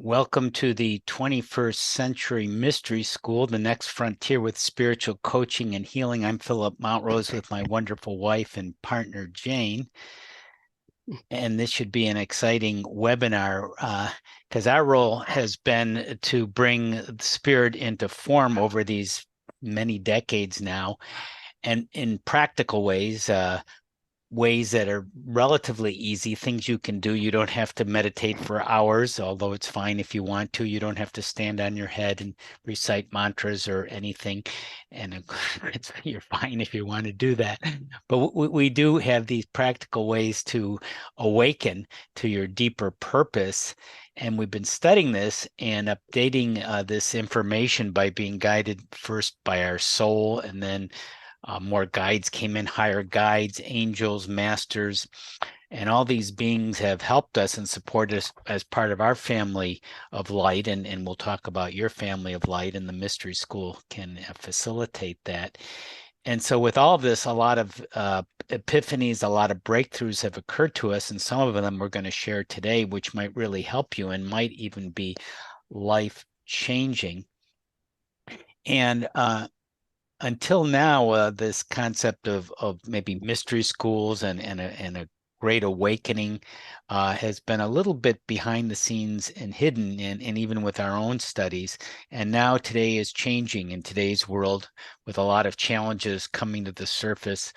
Welcome to the 21st Century Mystery School, the next frontier with spiritual coaching and healing. I'm Philip Montrose with my wonderful wife and partner, Jane. And this should be an exciting webinar because our role has been to bring spirit into form over these many decades now, and in practical ways, ways that are relatively easy, things you can do. You don't have to meditate for hours, although it's fine if you want to. You don't have to stand on your head and recite mantras or anything. And you're fine if you want to do that. But we do have these practical ways to awaken to your deeper purpose. And we've been studying this and updating this information by being guided first by our soul, and then more guides came in, higher guides, angels, masters, and all these beings have helped us and supported us as part of our family of light. And we'll talk about your family of light, and the Mystery School can facilitate that. And so with all of this, a lot of epiphanies, a lot of breakthroughs have occurred to us, and some of them we're going to share today, which might really help you and might even be life-changing. And until now, this concept of maybe mystery schools and a great awakening has been a little bit behind the scenes and hidden, and even with our own studies. And now today is changing in today's world, with a lot of challenges coming to the surface,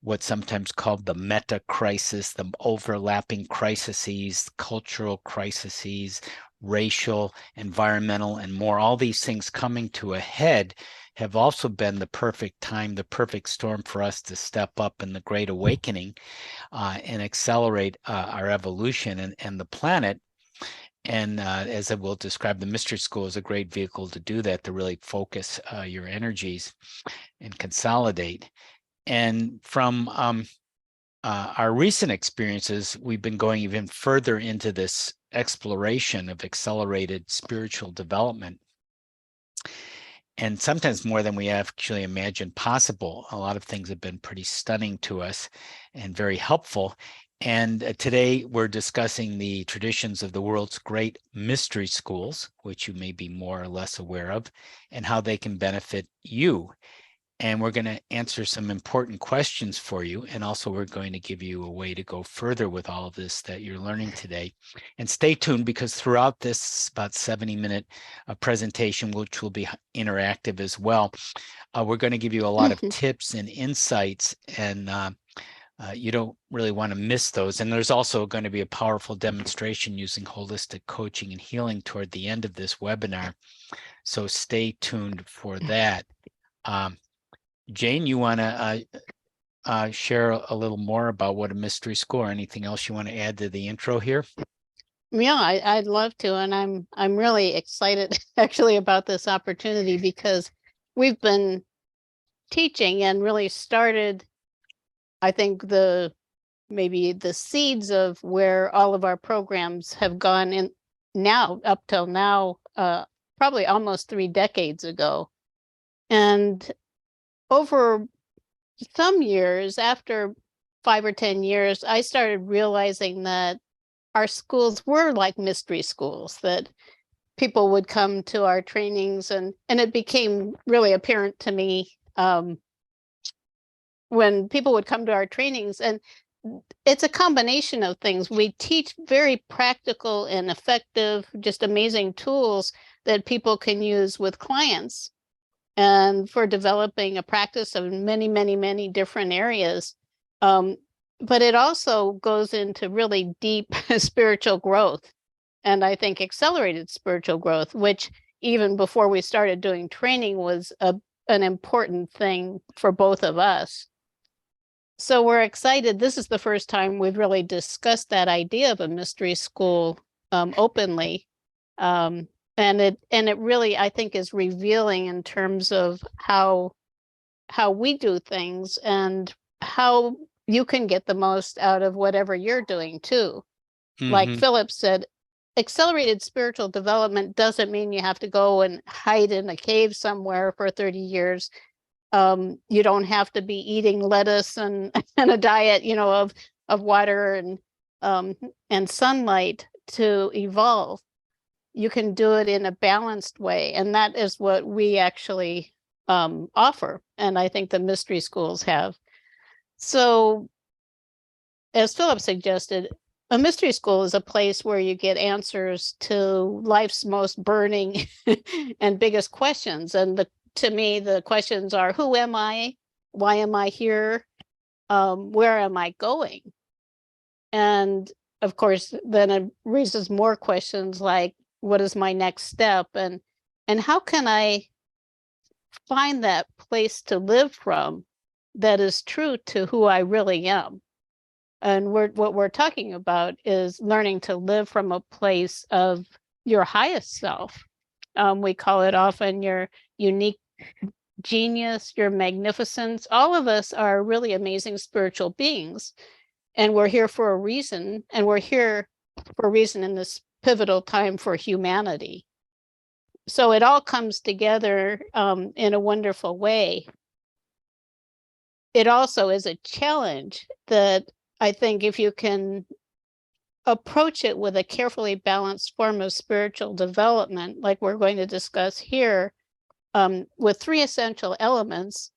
what's sometimes called the meta crisis, the overlapping crises, cultural crises, racial, environmental, and more. All these things coming to a head have also been the perfect time, the perfect storm for us to step up in the Great Awakening and accelerate our evolution and the planet. And as I will describe, the Mystery School is a great vehicle to do that, to really focus your energies and consolidate. And from our recent experiences, we've been going even further into this exploration of accelerated spiritual development, and sometimes more than we actually imagined possible. A lot of things have been pretty stunning to us and very helpful. And today we're discussing the traditions of the world's great mystery schools, which you may be more or less aware of, and how they can benefit you. And we're going to answer some important questions for you. And also we're going to give you a way to go further with all of this that you're learning today. And stay tuned, because throughout this about 70-minute presentation, which will be interactive as well, we're going to give you a lot of tips and insights, and you don't really want to miss those. And there's also going to be a powerful demonstration using holistic coaching and healing toward the end of this webinar. So stay tuned for that. Jane, you want to share a little more about what a mystery school, or anything else you want to add to the intro here? Yeah, I'd love to, and I'm really excited actually about this opportunity, because we've been teaching and really started, I think, maybe the seeds of where all of our programs have gone in now, up till now, probably almost 3 decades ago. And over some years, after 5 or 10 years, I started realizing that our schools were like mystery schools, that people would come to our trainings, and it became really apparent to me when people would come to our trainings. And it's a combination of things. We teach very practical and effective, just amazing tools that people can use with clients, and for developing a practice of many, many, many different areas. But it also goes into really deep spiritual growth, and I think accelerated spiritual growth, which even before we started doing training was an important thing for both of us. So we're excited. This is the first time we've really discussed that idea of a mystery school openly. And it really, I think, is revealing in terms of how we do things, and how you can get the most out of whatever you're doing too. Like Philip said, accelerated spiritual development doesn't mean you have to go and hide in a cave somewhere for 30 years. You don't have to be eating lettuce and a diet, of water and sunlight to evolve. you can do it in a balanced way. And that is what we actually offer. And I think the mystery schools have. So as Philip suggested, a mystery school is a place where you get answers to life's most burning and biggest questions. And to me, the questions are, who am I? Why am I here? Where am I going? And of course, then it raises more questions like, what is my next step? And how can I find that place to live from that is true to who I really am? And what we're talking about is learning to live from a place of your highest self. We call it often your unique genius, your magnificence. All of us are really amazing spiritual beings, and we're here for a reason, and we're here for a reason in this pivotal time for humanity. So it all comes together in a wonderful way. It also is a challenge that I think if you can approach it with a carefully balanced form of spiritual development, like we're going to discuss here, with 3 essential elements,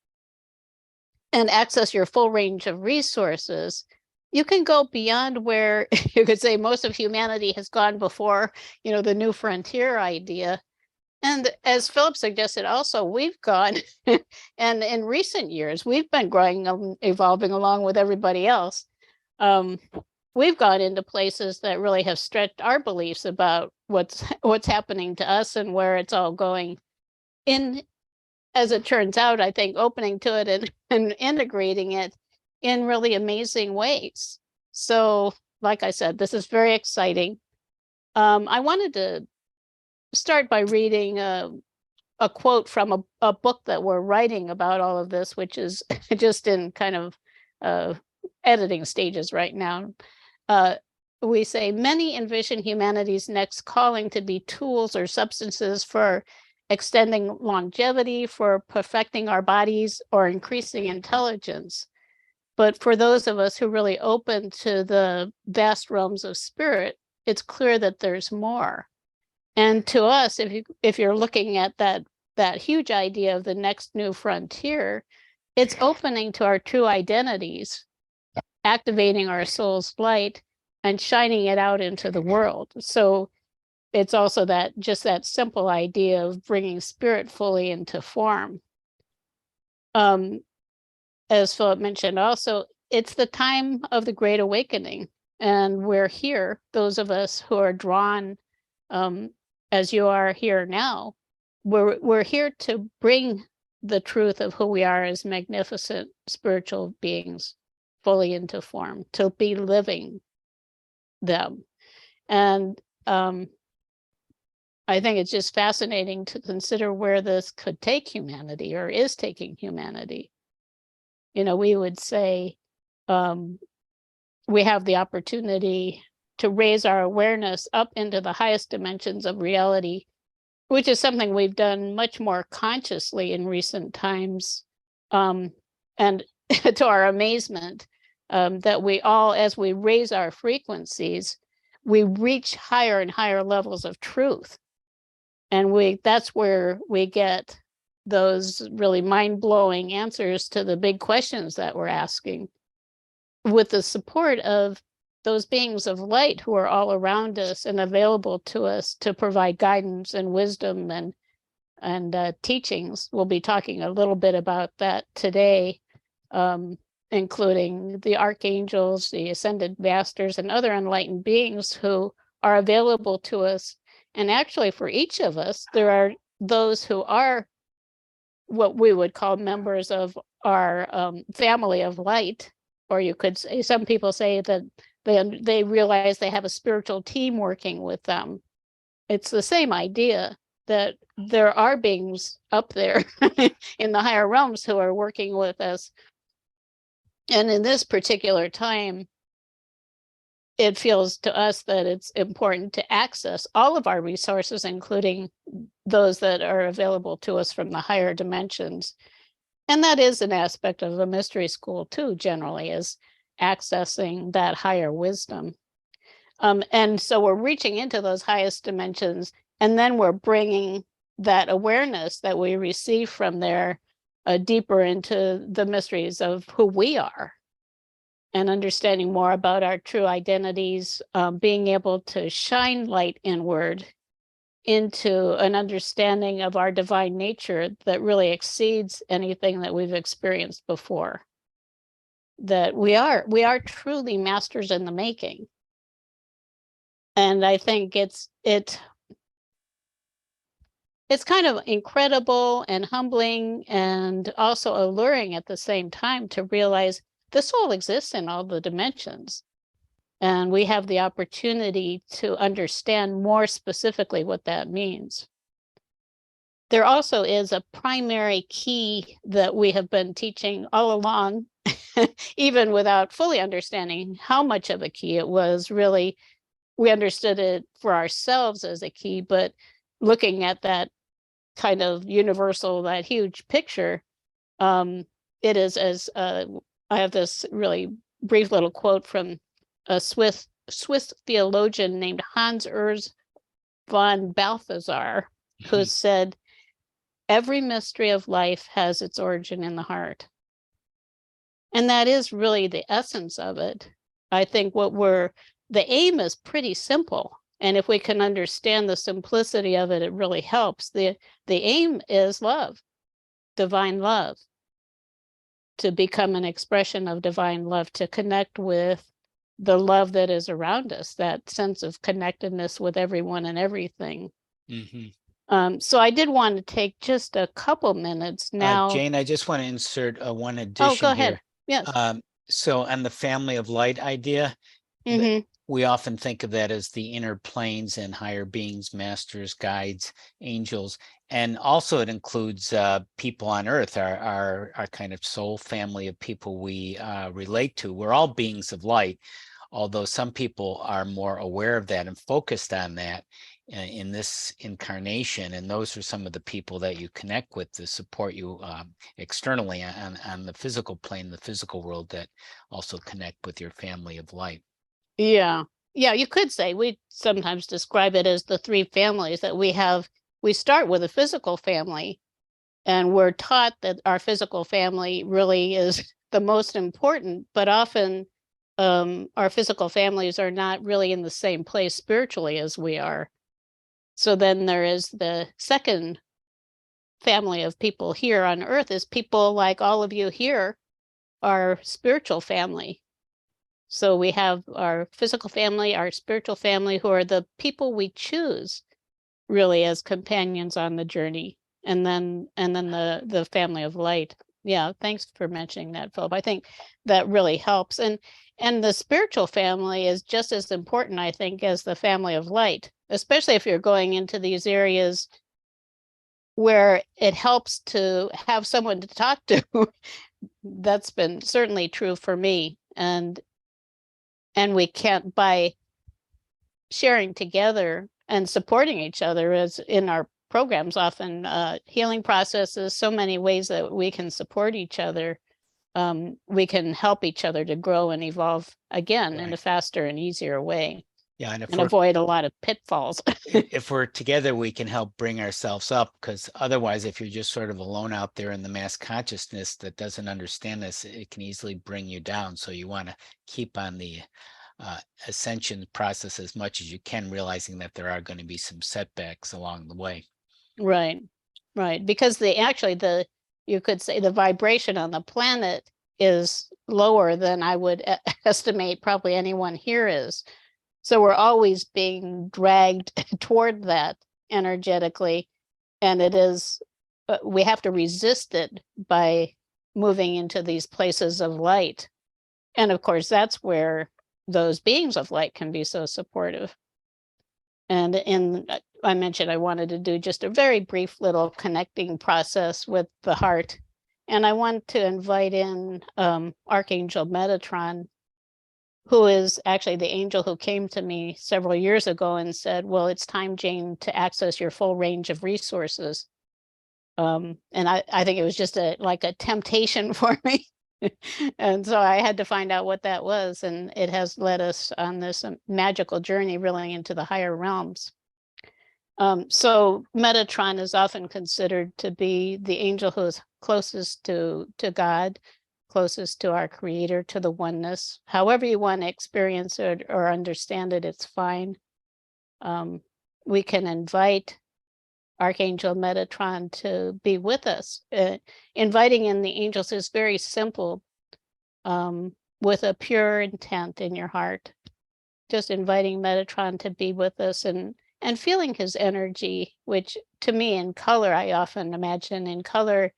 and access your full range of resources, you can go beyond where you could say most of humanity has gone before, the new frontier idea. And as Philip suggested, also, we've gone, and in recent years, we've been growing, evolving along with everybody else. We've gone into places that really have stretched our beliefs about what's happening to us and where it's all going. As it turns out, I think opening to it and integrating it in really amazing ways. So, like I said, this is very exciting. I wanted to start by reading a quote from a book that we're writing about all of this, which is just in kind of editing stages right now. We say, many envision humanity's next calling to be tools or substances for extending longevity, for perfecting our bodies, or increasing intelligence. But for those of us who really open to the vast realms of spirit, it's clear that there's more. And to us, if you're looking at that huge idea of the next new frontier, it's opening to our true identities, activating our soul's light, and shining it out into the world. So it's also that simple idea of bringing spirit fully into form. As Philip mentioned, also, it's the time of the Great Awakening, and we're here, those of us who are drawn, as you are here now, we're here to bring the truth of who we are as magnificent spiritual beings fully into form, to be living them. And I think it's just fascinating to consider where this could take humanity, or is taking humanity. We would say we have the opportunity to raise our awareness up into the highest dimensions of reality, which is something we've done much more consciously in recent times. And to our amazement, that we all, as we raise our frequencies, we reach higher and higher levels of truth. And that's where we get those really mind-blowing answers to the big questions that we're asking, with the support of those beings of light who are all around us and available to us to provide guidance and wisdom and teachings. We'll be talking a little bit about that today, including the archangels, the ascended masters, and other enlightened beings who are available to us. And actually, for each of us, there are those who are what we would call members of our family of light, or you could say, some people say that they realize they have a spiritual team working with them. It's the same idea, that there are beings up there in the higher realms who are working with us. And in this particular time, it feels to us that it's important to access all of our resources, including those that are available to us from the higher dimensions. And that is an aspect of a mystery school too, generally, is accessing that higher wisdom. And so we're reaching into those highest dimensions And then we're bringing that awareness that we receive from there deeper into the mysteries of who we are and understanding more about our true identities, being able to shine light inward into an understanding of our divine nature that really exceeds anything that we've experienced before. That we are truly masters in the making. And I think it's kind of incredible and humbling and also alluring at the same time to realize the soul exists in all the dimensions. And we have the opportunity to understand more specifically what that means. There also is a primary key that we have been teaching all along, even without fully understanding how much of a key it was. Really, we understood it for ourselves as a key, but looking at that kind of universal, that huge picture, it is as I have this really brief little quote from a Swiss theologian named Hans Urs von Balthasar, who said, "Every mystery of life has its origin in the heart." And that is really the essence of it. I think the aim is pretty simple. And if we can understand the simplicity of it, it really helps. The aim is love, divine love, to become an expression of divine love, to connect with the love that is around us, that sense of connectedness with everyone and everything. So I did want to take just a couple minutes now. Jane, I just want to insert one Oh, addition go ahead. here. Yes. So on the family of light idea, we often think of that as the inner planes and higher beings, masters, guides, angels. And also it includes people on earth, our kind of soul family of people we relate to. We're all beings of light, although some people are more aware of that and focused on that in this incarnation. And those are some of the people that you connect with to support you externally on the physical plane, the physical world, that also connect with your family of light. Yeah, you could say we sometimes describe it as the three families that we have. We start with a physical family, and we're taught that our physical family really is the most important, but often our physical families are not really in the same place spiritually as we are. So then there is the second family of people here on earth, is people like all of you here, our spiritual family. So we have our physical family, our spiritual family, who are the people we choose really as companions on the journey. And then the family of light. Yeah, thanks for mentioning that, Philip. I think that really helps. And the spiritual family is just as important, I think, as the family of light, especially if you're going into these areas where it helps to have someone to talk to. That's been certainly true for me. And we can't, by sharing together and supporting each other, as in our programs, often healing processes, so many ways that we can support each other. We can help each other to grow and evolve again in a faster and easier way. Yeah, and avoid a lot of pitfalls. If we're together, we can help bring ourselves up, because otherwise, if you're just sort of alone out there in the mass consciousness that doesn't understand this, it can easily bring you down. So you want to keep on the ascension process as much as you can, realizing that there are going to be some setbacks along the way. Right. Because you could say the vibration on the planet is lower than I would estimate probably anyone here is. So we're always being dragged toward that energetically. And it is, we have to resist it by moving into these places of light. And of course, that's where those beings of light can be so supportive. And I mentioned I wanted to do just a very brief little connecting process with the heart. And I want to invite in Archangel Metatron, who is actually the angel who came to me several years ago and said, well, it's time, Jane, to access your full range of resources. And I think it was just like a temptation for me. And so I had to find out what that was. And it has led us on this magical journey really into the higher realms. So Metatron is often considered to be the angel who is closest to God, closest to our creator, to the oneness. However you want to experience it or understand it, it's fine. We can invite Archangel Metatron to be with us. Inviting in the angels is very simple, with a pure intent in your heart. Just inviting Metatron to be with us and feeling his energy, which to me in color, I often imagine in color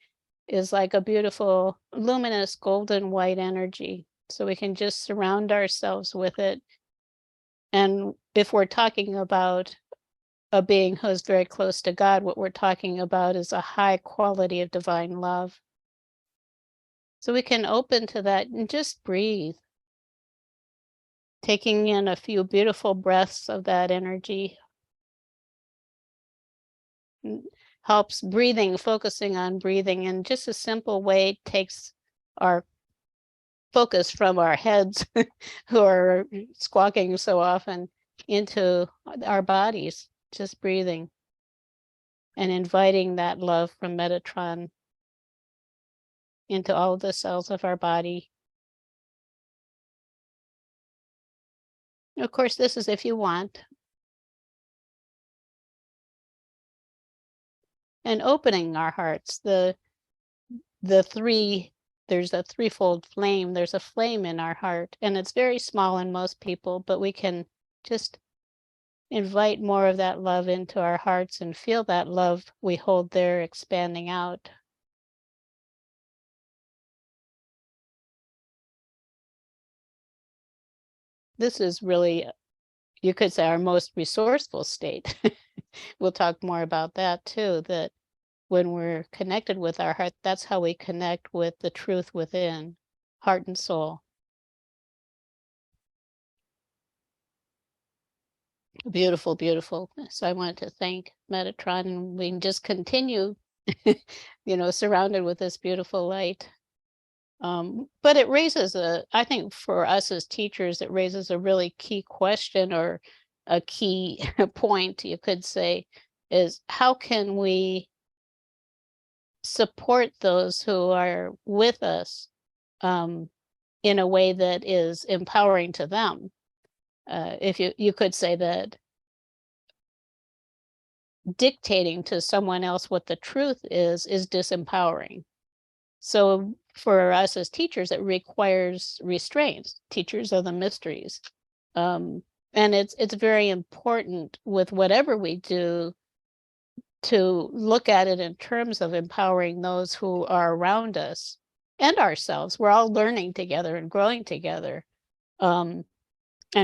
is like a beautiful, luminous, golden white energy. So we can just surround ourselves with it. And if we're talking about a being who is very close to God, what we're talking about is a high quality of divine love. So we can open to that and just breathe, taking in a few beautiful breaths of that energy. Helps breathing, focusing on breathing in just a simple way takes our focus from our heads who are squawking so often into our bodies, just breathing and inviting that love from Metatron into all the cells of our body. Of course, this is if you want. And opening our hearts, there's a threefold flame. There's a flame in our heart, and it's very small in most people, but we can just invite more of that love into our hearts and feel that love we hold there expanding out. This is really, you could say, our most resourceful state. We'll talk more about that too, that when we're connected with our heart, that's how we connect with the truth within, heart and soul. Beautiful, beautiful. So I wanted to thank Metatron, and we can just continue, surrounded with this beautiful light. But it raises I think for us as teachers, it raises a really key question, or a key point, you could say, is how can we support those who are with us in a way that is empowering to them? If you could say that dictating to someone else what the truth is disempowering. So for us as teachers, it requires restraints. Teachers are the mysteries. And it's very important with whatever we do to look at it in terms of empowering those who are around us and ourselves. We're all learning together and growing together, and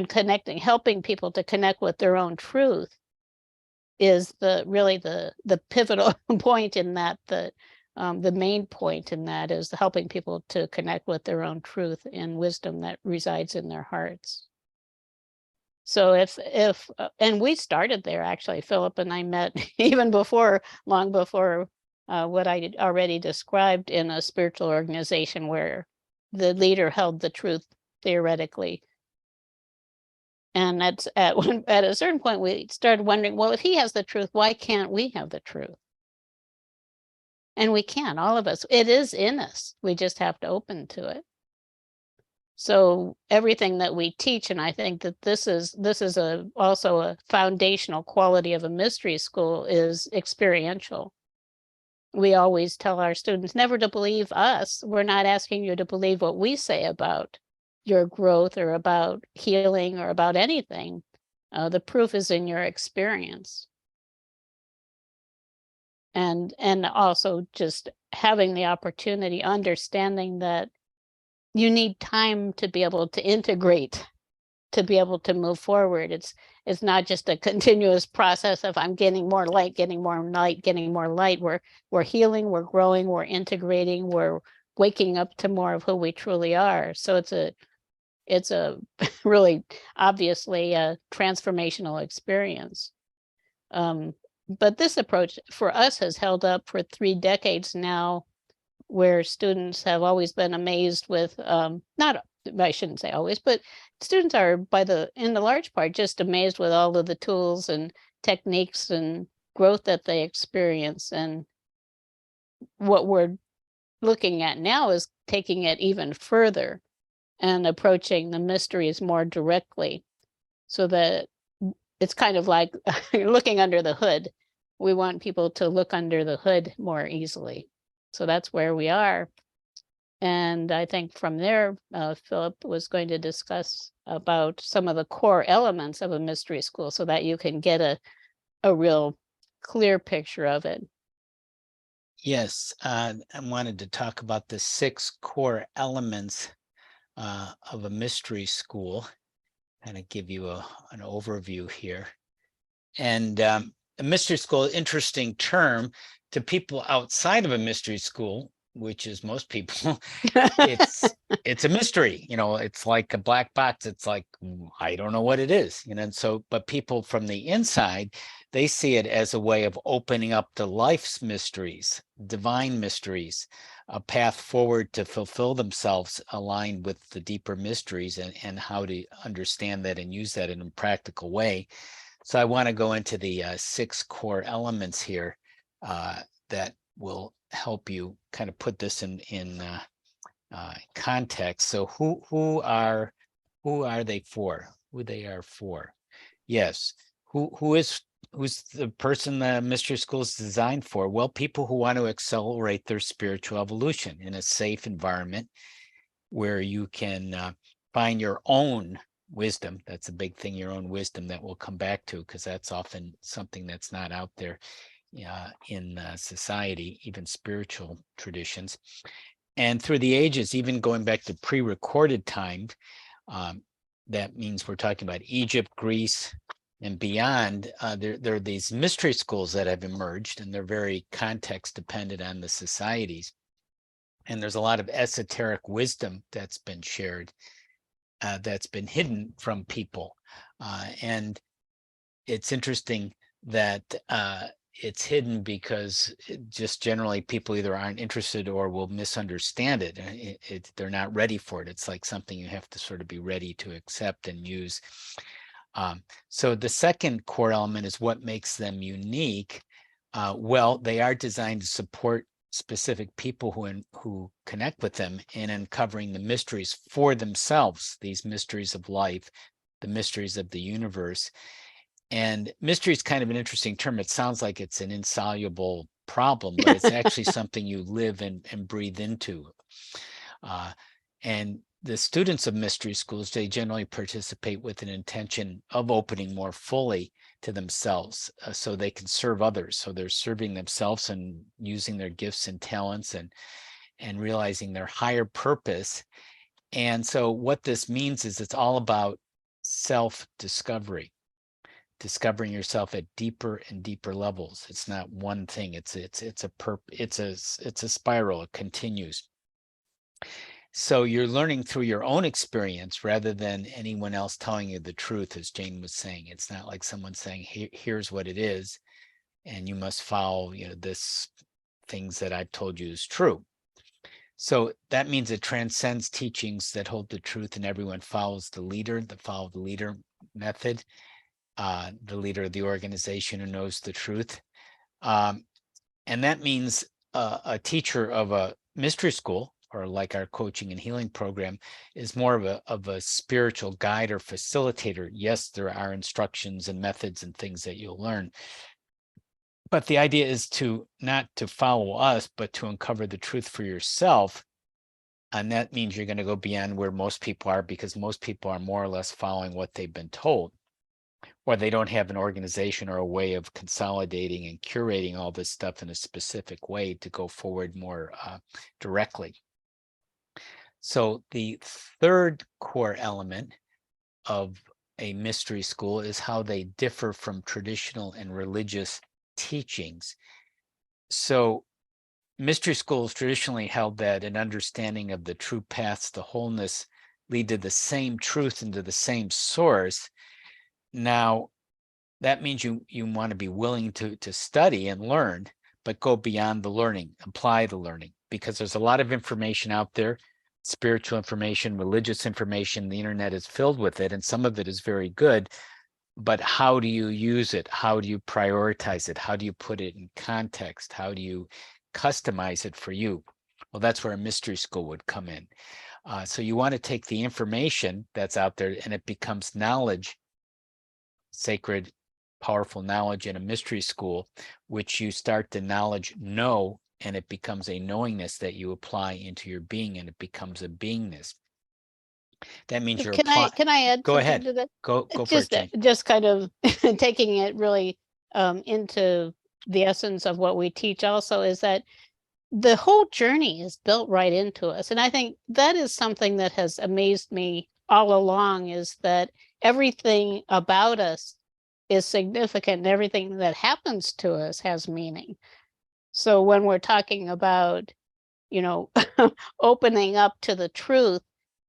connecting, helping people to connect with their own truth is the pivotal point in that. The main point in that is helping people to connect with their own truth and wisdom that resides in their hearts. So if and we started there, actually. Philip and I met even long before what I had already described, in a spiritual organization where the leader held the truth theoretically. And at a certain point, we started wondering, well, if he has the truth, why can't we have the truth? And we can, all of us. It is in us. We just have to open to it. So everything that we teach, and I think that this is also a foundational quality of a mystery school, is experiential. We always tell our students never to believe us. We're not asking you to believe what we say about your growth or about healing or about anything. The proof is in your experience. And also just having the opportunity, understanding that you need time to be able to integrate, to be able to move forward. It's not just a continuous process of I'm getting more light, getting more light, getting more light. We're healing, we're growing, we're integrating, we're waking up to more of who we truly are. So it's a really obviously a transformational experience. But this approach for us has held up for 3 decades now, where students have always been amazed with, I shouldn't say always, but students are in the large part just amazed with all of the tools and techniques and growth that they experience. And what we're looking at now is taking it even further and approaching the mysteries more directly, so that it's kind of like looking under the hood. We want people to look under the hood more easily. So that's where we are. And I think from there, Philip was going to discuss about some of the core elements of a mystery school so that you can get a real clear picture of it. Yes, I wanted to talk about the 6 core elements of a mystery school, kind of give you an overview here. And a mystery school, interesting term to people outside of a mystery school, which is most people. It's a mystery, it's like a black box. It's like, I don't know what it is, and so, but people from the inside, they see it as a way of opening up to life's mysteries, divine mysteries, a path forward to fulfill themselves aligned with the deeper mysteries, and how to understand that and use that in a practical way. So I want to go into the 6 core elements here that will help you kind of put this in context. So who are they for? Who they are for? Yes. Who's the person the mystery school is designed for? Well, people who want to accelerate their spiritual evolution in a safe environment where you can find your own wisdom. That's a big thing, your own wisdom, that we'll come back to, because that's often something that's not out there in society, even spiritual traditions. And through the ages, even going back to pre-recorded time, that means we're talking about Egypt, Greece, and beyond. There are these mystery schools that have emerged, and they're very context dependent on the societies. And there's a lot of esoteric wisdom that's been shared, that's been hidden from people. And it's interesting that it's hidden because just generally people either aren't interested or will misunderstand it. They're not ready for it. It's like something you have to sort of be ready to accept and use. So the second core element is what makes them unique. Well, they are designed to support specific people who connect with them in uncovering the mysteries for themselves, these mysteries of life, the mysteries of the universe. And mystery is kind of an interesting term. It sounds like it's an insoluble problem, but it's actually something you live and breathe into. And the students of mystery schools, they generally participate with an intention of opening more fully to themselves, so they can serve others. So they're serving themselves and using their gifts and talents and realizing their higher purpose. And so what this means is it's all about self-discovery, discovering yourself at deeper and deeper levels. It's not one thing. It's a spiral. It continues. So you're learning through your own experience rather than anyone else telling you the truth, as Jane was saying. It's not like someone saying, here's what it is, and you must follow, this things that I've told you is true. So that means it transcends teachings that hold the truth, and everyone follows the leader, method, the leader of the organization who knows the truth. And that means a teacher of a mystery school, or like our coaching and healing program, is more of a spiritual guide or facilitator. Yes, there are instructions and methods and things that you'll learn, but the idea is not to follow us, but to uncover the truth for yourself. And that means you're going to go beyond where most people are, because most people are more or less following what they've been told, or they don't have an organization or a way of consolidating and curating all this stuff in a specific way to go forward more directly. So the third core element of a mystery school is how they differ from traditional and religious teachings. So mystery schools traditionally held that an understanding of the true paths to wholeness lead to the same truth and to the same source. Now, that means you want to be willing to study and learn, but go beyond the learning, apply the learning, because there's a lot of information out there, spiritual information, religious information. The internet is filled with it, and some of it is very good, but how do you use it? How do you prioritize it? How do you put it in context? How do you customize it for you? Well, that's where a mystery school would come in. So you want to take the information that's out there and it becomes knowledge, sacred, powerful knowledge in a mystery school, which you start to know, and it becomes a knowingness that you apply into your being, and it becomes a beingness. That means you're applying. Can I add Go something ahead. to that? Go for it, Jane. Just kind of taking it really into the essence of what we teach also is that the whole journey is built right into us. And I think that is something that has amazed me all along, is that everything about us is significant and everything that happens to us has meaning. So when we're talking about, you know, opening up to the truth,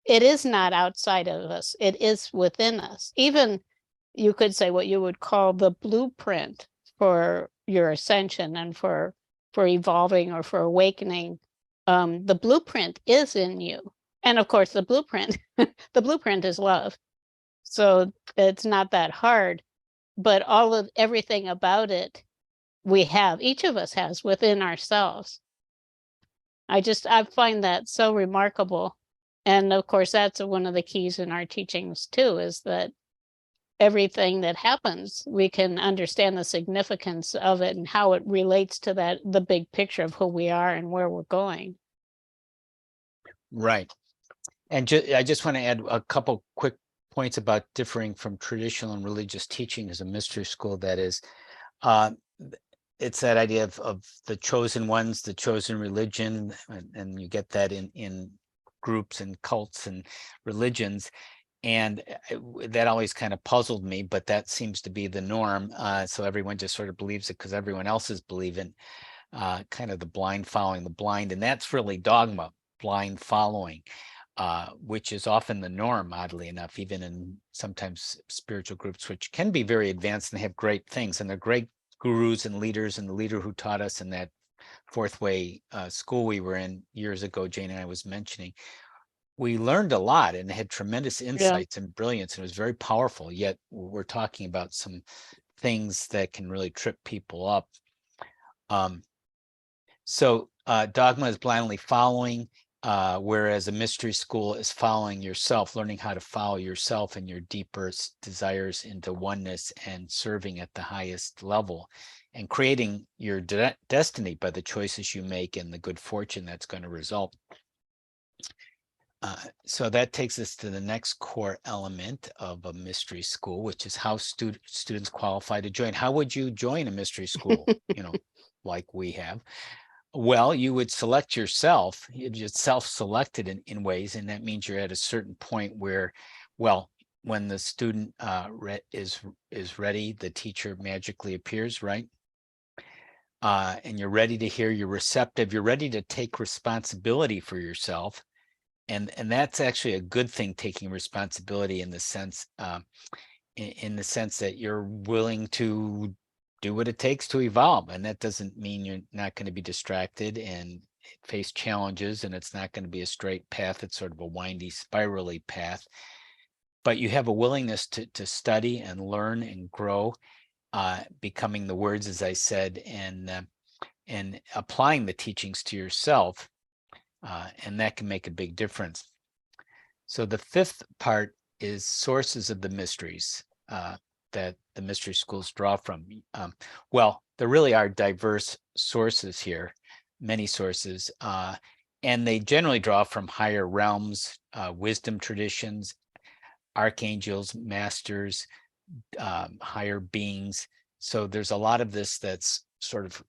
it is not outside of us. It is within us. Even you could say what you would call the blueprint for your ascension and for evolving or for awakening. The blueprint is in you. And of course, the blueprint is love. So it's not that hard, but everything about it, each of us has within ourselves. I find that so remarkable. And of course, that's one of the keys in our teachings too, is that everything that happens, we can understand the significance of it and how it relates to the big picture of who we are and where we're going. Right. And I just want to add a couple quick points about differing from traditional and religious teaching as a mystery school. That is, it's that idea of the chosen ones, the chosen religion, and you get that in groups and cults and religions. And that always kind of puzzled me, but that seems to be the norm. So everyone just sort of believes it because everyone else is believing, kind of the blind following the blind. And that's really dogma, blind following, which is often the norm, oddly enough, even in sometimes spiritual groups, which can be very advanced and have great things. And they're great gurus and leaders. And the leader who taught us in that Fourth Way school we were in years ago, Jane and I was mentioning, we learned a lot and had tremendous insights and brilliance, and it was very powerful. Yet we're talking about some things that can really trip people up. So dogma is blindly following, whereas a mystery school is following yourself, learning how to follow yourself and your deepest desires into oneness and serving at the highest level and creating your destiny by the choices you make and the good fortune that's going to result. So that takes us to the next core element of a mystery school, which is how students qualify to join. How would you join a mystery school, like we have? Well, you would select yourself. You're just self-selected in ways, and that means you're at a certain point where, well, when the student is ready, the teacher magically appears, right? And you're ready to hear, you're receptive, you're ready to take responsibility for yourself. And that's actually a good thing, taking responsibility in the sense that you're willing to do what it takes to evolve. And that doesn't mean you're not going to be distracted and face challenges, and it's not going to be a straight path. It's sort of a windy, spirally path. But you have a willingness to study and learn and grow, becoming the words, as I said, and applying the teachings to yourself. And that can make a big difference. So the fifth part is sources of the mysteries that the mystery schools draw from. Well, there really are diverse sources here, many sources, and they generally draw from higher realms, wisdom traditions, archangels, masters, higher beings. So there's a lot of this that's sort of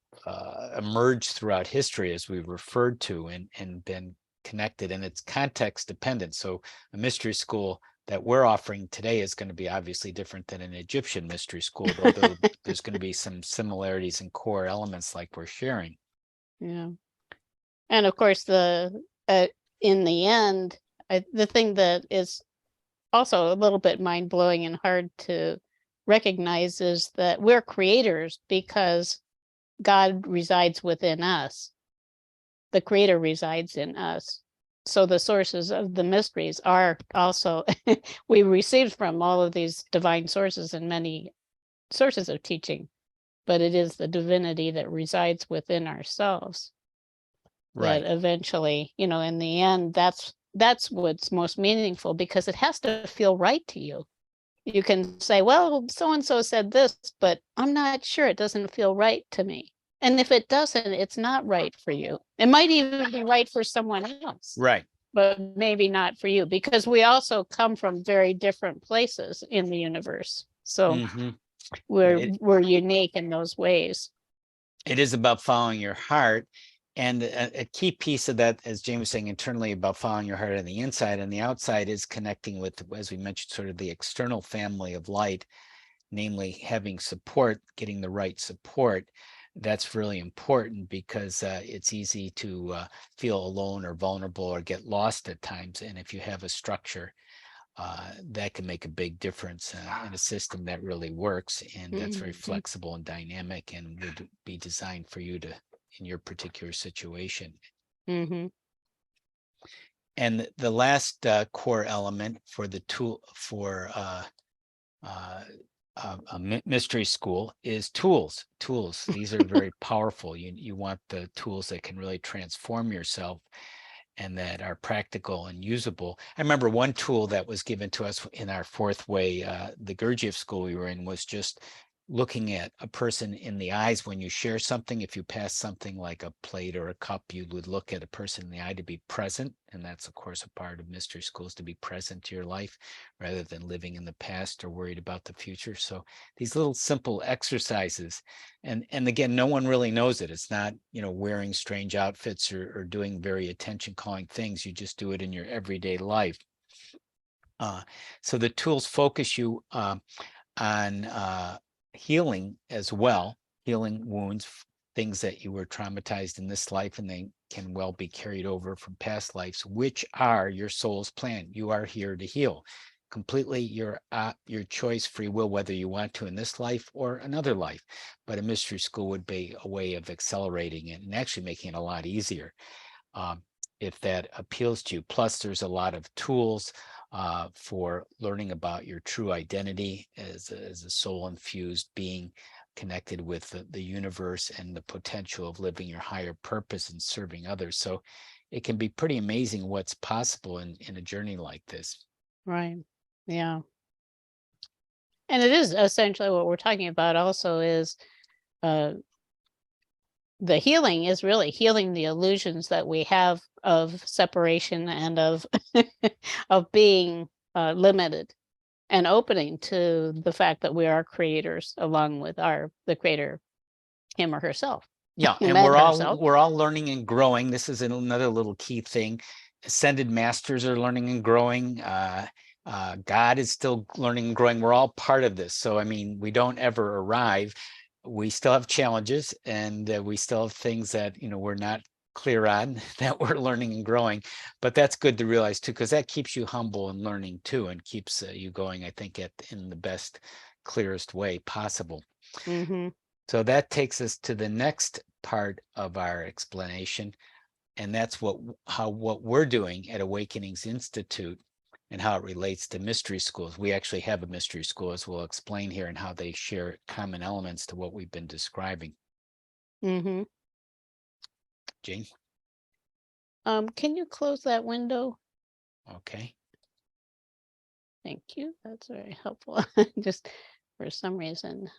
emerged throughout history, as we've referred to, and been connected, and it's context dependent. So a mystery school that we're offering today is going to be obviously different than an Egyptian mystery school, although there's going to be some similarities and core elements like we're sharing. Yeah. And of course, in the end, the thing that is also a little bit mind-blowing and hard to recognize is that we're creators because God resides within us. The creator resides in us. so the sources of the mysteries are also we received from all of these divine sources and many sources of teaching, but it is the divinity that resides within ourselves Right. that eventually, in the end, that's what's most meaningful, because it has to feel right to you. You can say, well, so and so said this, but I'm not sure, it doesn't feel right to me. And if it doesn't, it's not right for you. It might even be right for someone else, Right. but maybe not for you, because we also come from very different places in the universe. So Mhm. we're unique in those ways. It is about following your heart. And a key piece of that, as Jane was saying, internally about following your heart on the inside, and the outside is connecting with, as we mentioned, sort of the external family of light, namely having support, getting the right support. That's really important, because it's easy to feel alone or vulnerable or get lost at times. And if you have a structure, that can make a big difference in a system that really works, and that's very flexible and dynamic, and would be designed for you to, in your particular situation. Mm-hmm. And the last core element for the tool for a mystery school is tools. These are very powerful. You want the tools that can really transform yourself and that are practical and usable. I remember one tool that was given to us in our fourth way, the Gurdjieff school we were in, was just looking at a person in the eyes when you share something. If you pass something like a plate or a cup, you would look at a person in the eye to be present. And that's, of course, a part of mystery schools, to be present to your life rather than living in the past or worried about the future. So these little simple exercises, and again, no one really knows it. It's not, wearing strange outfits or doing very attention calling things. You just do it in your everyday life. So the tools focus you on healing as well, healing wounds, things that you were traumatized in this life, and they can well be carried over from past lives, which are your soul's plan. You are here to heal. Completely your choice, free will, whether you want to in this life or another life. But a mystery school would be a way of accelerating it and actually making it a lot easier, if that appeals to you. Plus, there's a lot of tools for learning about your true identity as a soul-infused being connected with the universe, and the potential of living your higher purpose and serving others. So it can be pretty amazing what's possible in a journey like this. Right. Yeah. And it is essentially what we're talking about also is the healing is really healing the illusions that we have of separation and of of being limited, and opening to the fact that we are creators along with the creator, him or herself. Yeah, and Man we're herself. all learning and growing. This is another little key thing. Ascended masters are learning and growing. God is still learning and growing. We're all part of this. So, I mean, we don't ever arrive. We still have challenges, and we still have things that, we're not clear on, that we're learning and growing. But that's good to realize too, because that keeps you humble and learning too, and keeps you going, I think, in the best, clearest way possible. Mm-hmm. So that takes us to the next part of our explanation, and that's what we're doing at Awakenings Institute and how it relates to mystery schools. We actually have a mystery school, as we'll explain here, and how they share common elements to what we've been describing. Mm-hmm. Jane? Can you close that window? Okay. Thank you. That's very helpful. Just for some reason,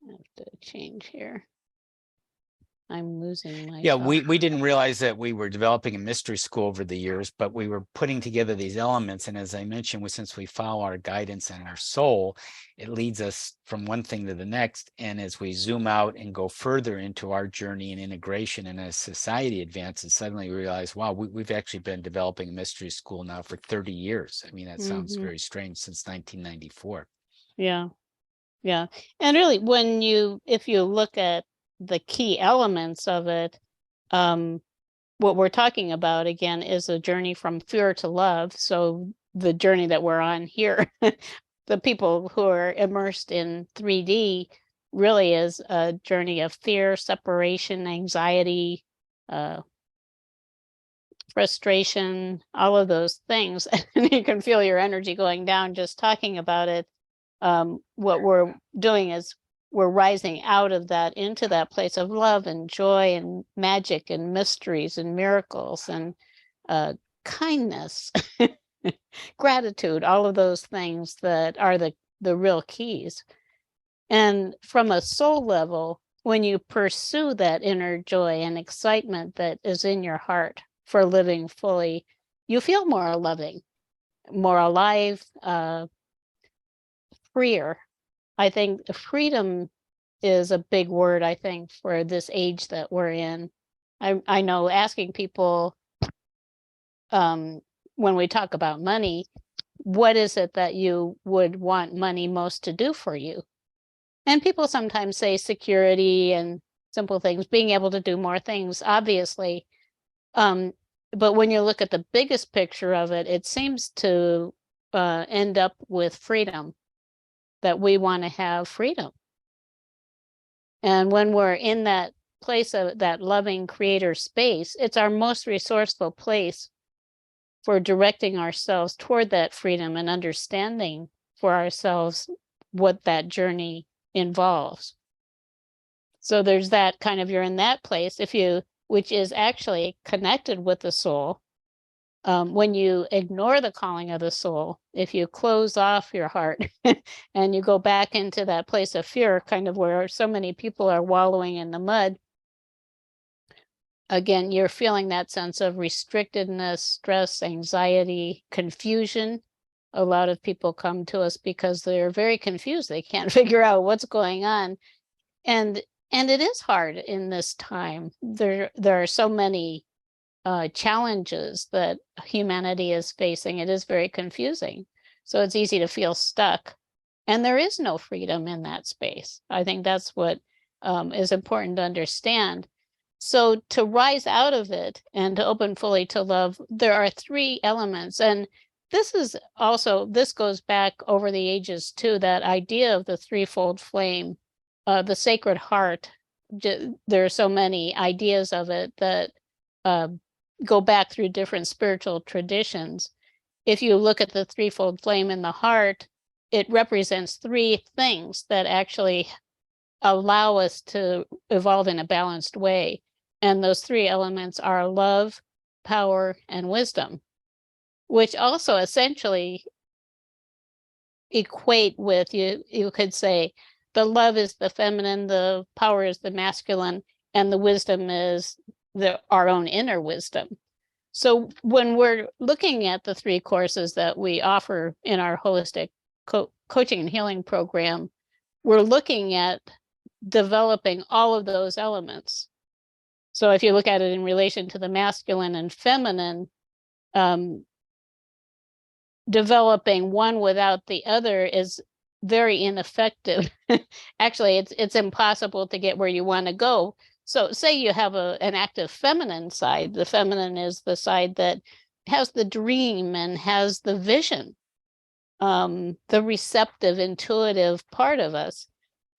I have to change here. I'm losing myself. Yeah, we didn't realize that we were developing a mystery school over the years, but we were putting together these elements. And as I mentioned, since we follow our guidance and our soul, it leads us from one thing to the next. And as we zoom out and go further into our journey and integration, and as society advances, suddenly we realize, wow, we've actually been developing a mystery school now for 30 years. I mean, that sounds very strange, since 1994. Yeah. Yeah. And really, if you look at the key elements of it, what we're talking about again is a journey from fear to love. So the journey that we're on here, the people who are immersed in 3D, really is a journey of fear, separation, anxiety, frustration, all of those things. And you can feel your energy going down just talking about it. What we're doing is we're rising out of that into that place of love and joy and magic and mysteries and miracles and kindness, gratitude, all of those things that are the real keys. And from a soul level, when you pursue that inner joy and excitement that is in your heart for living fully, you feel more loving, more alive, freer. I think freedom is a big word, I think, for this age that we're in. I know asking people when we talk about money, what is it that you would want money most to do for you? And people sometimes say security and simple things, being able to do more things, obviously. But when you look at the biggest picture of it, it seems to end up with freedom, that we want to have freedom. And when we're in that place of that loving creator space, it's our most resourceful place for directing ourselves toward that freedom and understanding for ourselves what that journey involves. So there's that kind of, you're in that place, which is actually connected with the soul. When you ignore the calling of the soul, if you close off your heart and you go back into that place of fear, kind of where so many people are wallowing in the mud, again, you're feeling that sense of restrictedness, stress, anxiety, confusion. A lot of people come to us because they're very confused. They can't figure out what's going on. And it is hard in this time. There are so many challenges that humanity is facing. It is very confusing. So it's easy to feel stuck. And there is no freedom in that space. I think that's what is important to understand. So to rise out of it and to open fully to love, there are three elements. And this goes back over the ages too, that idea of the threefold flame, the Sacred Heart. There are so many ideas of it that go back through different spiritual traditions. If you look at the threefold flame in the heart, it represents three things that actually allow us to evolve in a balanced way. And those three elements are love, power, and wisdom, which also essentially equate with, you could say, the love is the feminine, the power is the masculine, and the wisdom is our own inner wisdom. So when we're looking at the three courses that we offer in our holistic coaching and healing program, we're looking at developing all of those elements. So if you look at it in relation to the masculine and feminine, developing one without the other is very ineffective. Actually, it's impossible to get where you want to go. So say you have an active feminine side. The feminine is the side that has the dream and has the vision, the receptive, intuitive part of us.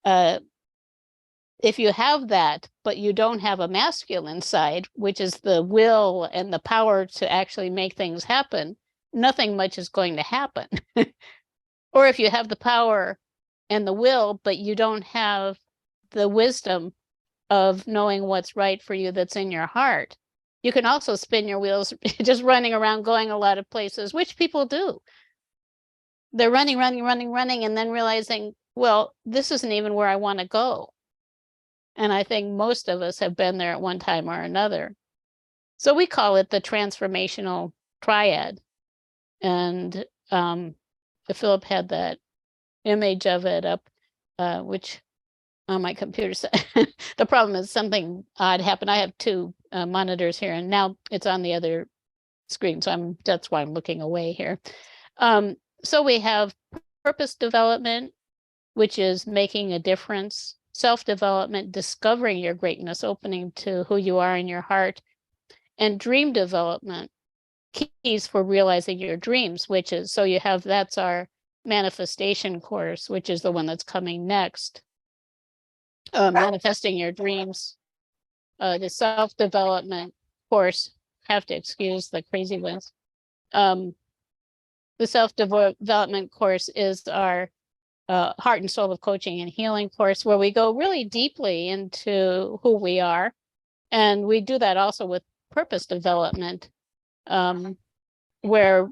If you have that, but you don't have a masculine side, which is the will and the power to actually make things happen, nothing much is going to happen. Or if you have the power and the will, but you don't have the wisdom of knowing what's right for you that's in your heart, you can also spin your wheels just running around, going a lot of places, which people do. They're running, and then realizing, well, this isn't even where I want to go. And I think most of us have been there at one time or another. So we call it the transformational triad. And Philip had that image of it up, which on my computer said, the problem is something odd happened. I have two monitors here, and now it's on the other screen. So that's why I'm looking away here. So we have purpose development, which is making a difference, self-development, discovering your greatness, opening to who you are in your heart, and dream development, keys for realizing your dreams, which is, so you have, that's our manifestation course, which is the one that's coming next. Manifesting your dreams, the self-development course, have to excuse the crazy ones. The self-development course is our heart and soul of coaching and healing course, where we go really deeply into who we are. And we do that also with purpose development, where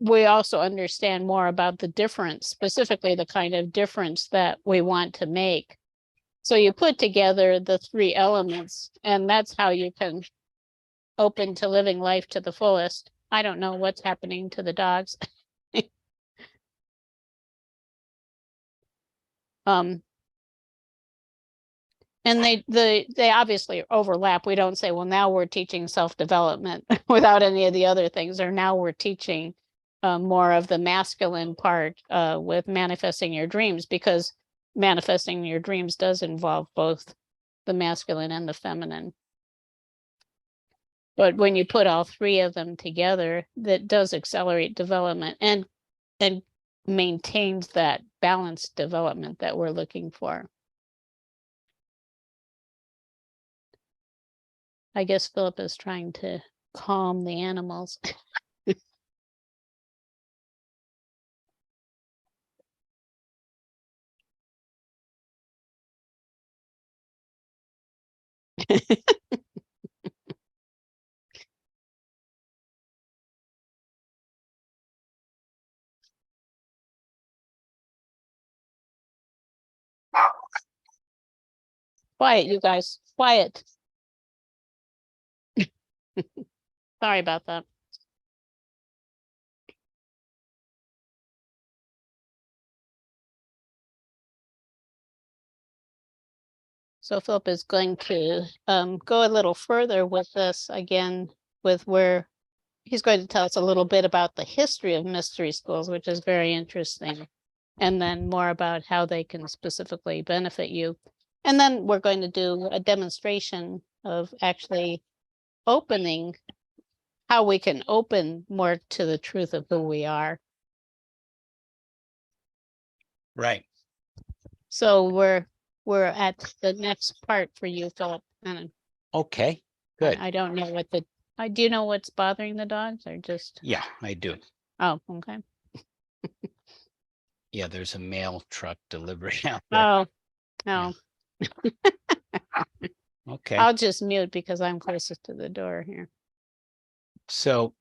we also understand more about the difference, specifically the kind of difference that we want to make. So you put together the 3 elements, and that's how you can open to living life to the fullest. I don't know what's happening to the dogs. And they obviously overlap. We don't say, well, now we're teaching self-development without any of the other things, or now we're teaching more of the masculine part with manifesting your dreams, because manifesting your dreams does involve both the masculine and the feminine. But when you put all 3 of them together, that does accelerate development and maintains that balanced development that we're looking for. I guess Philip is trying to calm the animals. Quiet, you guys, quiet. Sorry about that. So Philip is going to go a little further with this again, with where he's going to tell us a little bit about the history of mystery schools, which is very interesting, and then more about how they can specifically benefit you. And then we're going to do a demonstration of actually opening, how we can open more to the truth of who we are. Right. So we're at the next part for you, Philip. And Okay, good. I don't know what do you know what's bothering the dogs, or just? Yeah, I do. Oh, okay. Yeah, there's a mail truck delivery out there. Oh, no. Okay. I'll just mute because I'm closest to the door here. So,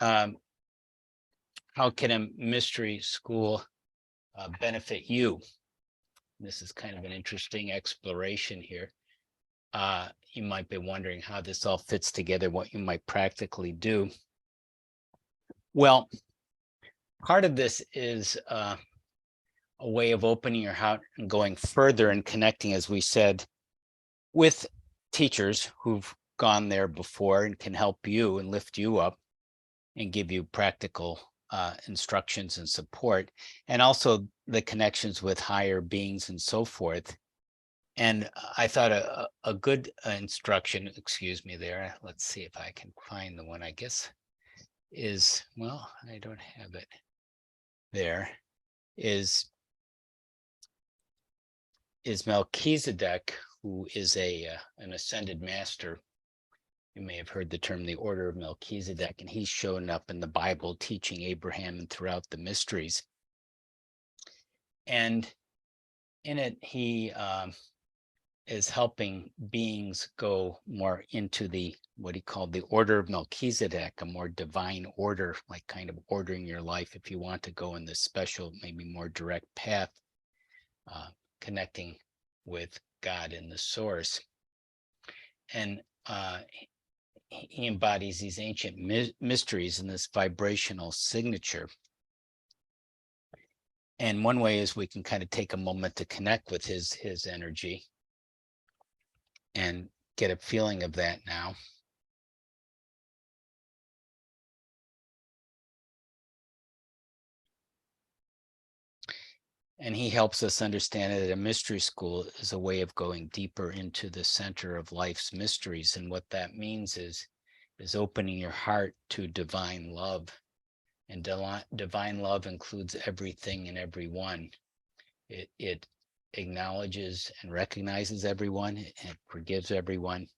how can a mystery school benefit you? This is kind of an interesting exploration here. You might be wondering how this all fits together, what you might practically do. Well, part of this is a way of opening your heart and going further and connecting, as we said, with teachers who've gone there before and can help you and lift you up and give you practical instructions and support, and also the connections with higher beings and so forth. And I thought a good instruction, excuse me there, let's see if I can find the one, I guess, is, well, I don't have it there, is Melchizedek, who is an ascended master. You may have heard the term the Order of Melchizedek, and he's shown up in the Bible teaching Abraham and throughout the mysteries. And in it, he is helping beings go more into what he called the Order of Melchizedek, a more divine order, like kind of ordering your life if you want to go in this special, maybe more direct path, connecting with God in the source. And he embodies these ancient mysteries in this vibrational signature. And one way is we can kind of take a moment to connect with his energy and get a feeling of that now. And he helps us understand that a mystery school is a way of going deeper into the center of life's mysteries. And what that means is opening your heart to divine love. And divine love includes everything and everyone. It acknowledges and recognizes everyone, and forgives everyone,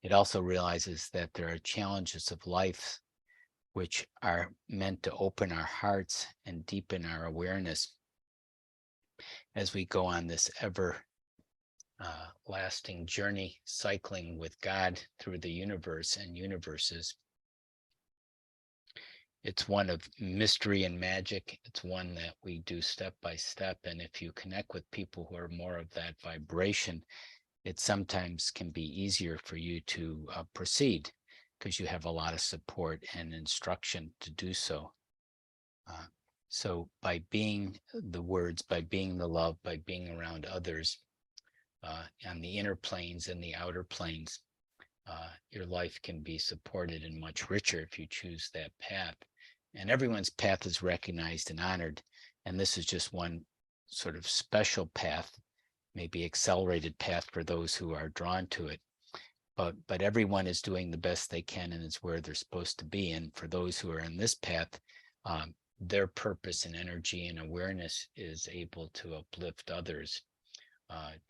It also realizes that there are challenges of life which are meant to open our hearts and deepen our awareness as we go on this ever lasting journey, cycling with God through the universe and universes. It's one of mystery and magic. It's one that we do step by step. And if you connect with people who are more of that vibration, it sometimes can be easier for you to proceed because you have a lot of support and instruction to do so. So by being the words, by being the love, by being around others on the inner planes and the outer planes, your life can be supported and much richer if you choose that path. And everyone's path is recognized and honored. And this is just one sort of special path, maybe accelerated path for those who are drawn to it. But everyone is doing the best they can and is where they're supposed to be. And for those who are in this path, their purpose and energy and awareness is able to uplift others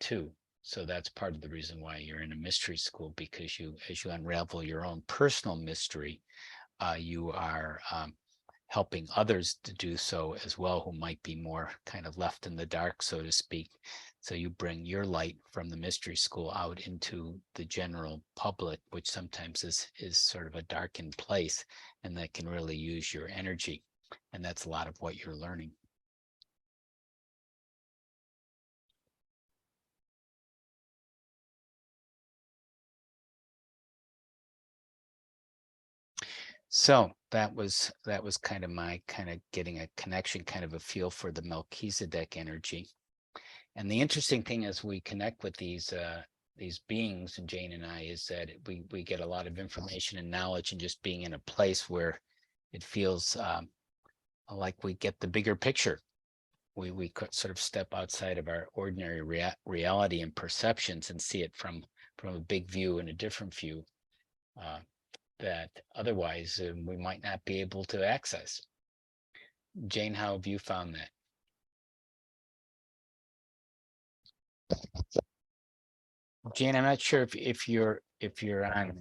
too. So that's part of the reason why you're in a mystery school, because as you unravel your own personal mystery, you are helping others to do so as well, who might be more kind of left in the dark, so to speak. So you bring your light from the mystery school out into the general public, which sometimes is sort of a darkened place, and that can really use your energy. And that's a lot of what you're learning. So that was kind of my kind of getting a connection, kind of a feel for the Melchizedek energy. And the interesting thing as we connect with these beings, and Jane and I, is that we get a lot of information and knowledge, and just being in a place where it feels like we get the bigger picture. We could sort of step outside of our ordinary reality and perceptions and see it from a big view and a different view that otherwise we might not be able to access. Jane, how have you found that? Jane, I'm not sure if you're on.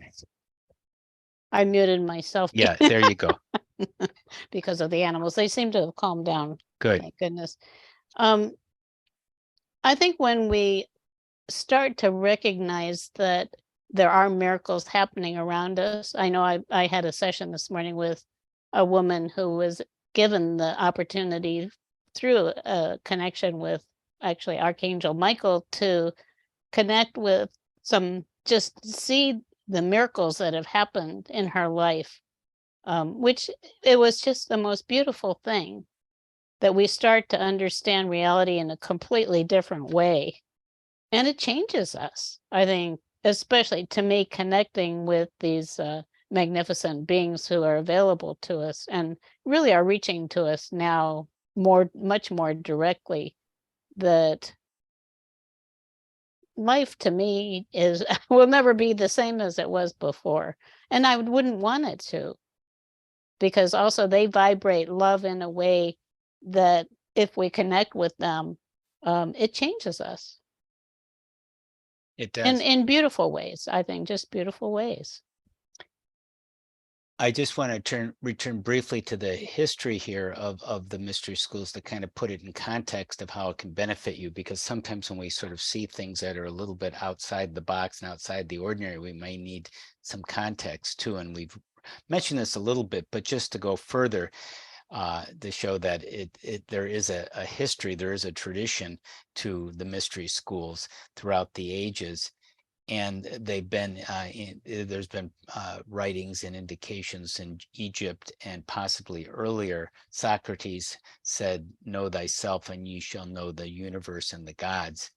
I muted myself. Yeah, there you go. Because of the animals. They seem to have calmed down. Good. Thank goodness. I think when we start to recognize that there are miracles happening around us. I know I had a session this morning with a woman who was given the opportunity through a connection with actually Archangel Michael to connect with just see the miracles that have happened in her life, which it was just the most beautiful thing, that we start to understand reality in a completely different way. And it changes us, I think, especially to me, connecting with these magnificent beings who are available to us and really are reaching to us now much more directly, that life to me will never be the same as it was before. And I wouldn't want it to, because also they vibrate love in a way that if we connect with them, it changes us. It does. In beautiful ways, I think, just beautiful ways. I just want to return briefly to the history here of the mystery schools to kind of put it in context of how it can benefit you, because sometimes when we sort of see things that are a little bit outside the box and outside the ordinary, we may need some context too. And we've mentioned this a little bit, but just to go further, to show that there is a history, there is a tradition to the mystery schools throughout the ages. And they've been, there's been writings and indications in Egypt and possibly earlier. Socrates said, "Know thyself and ye shall know the universe and the gods."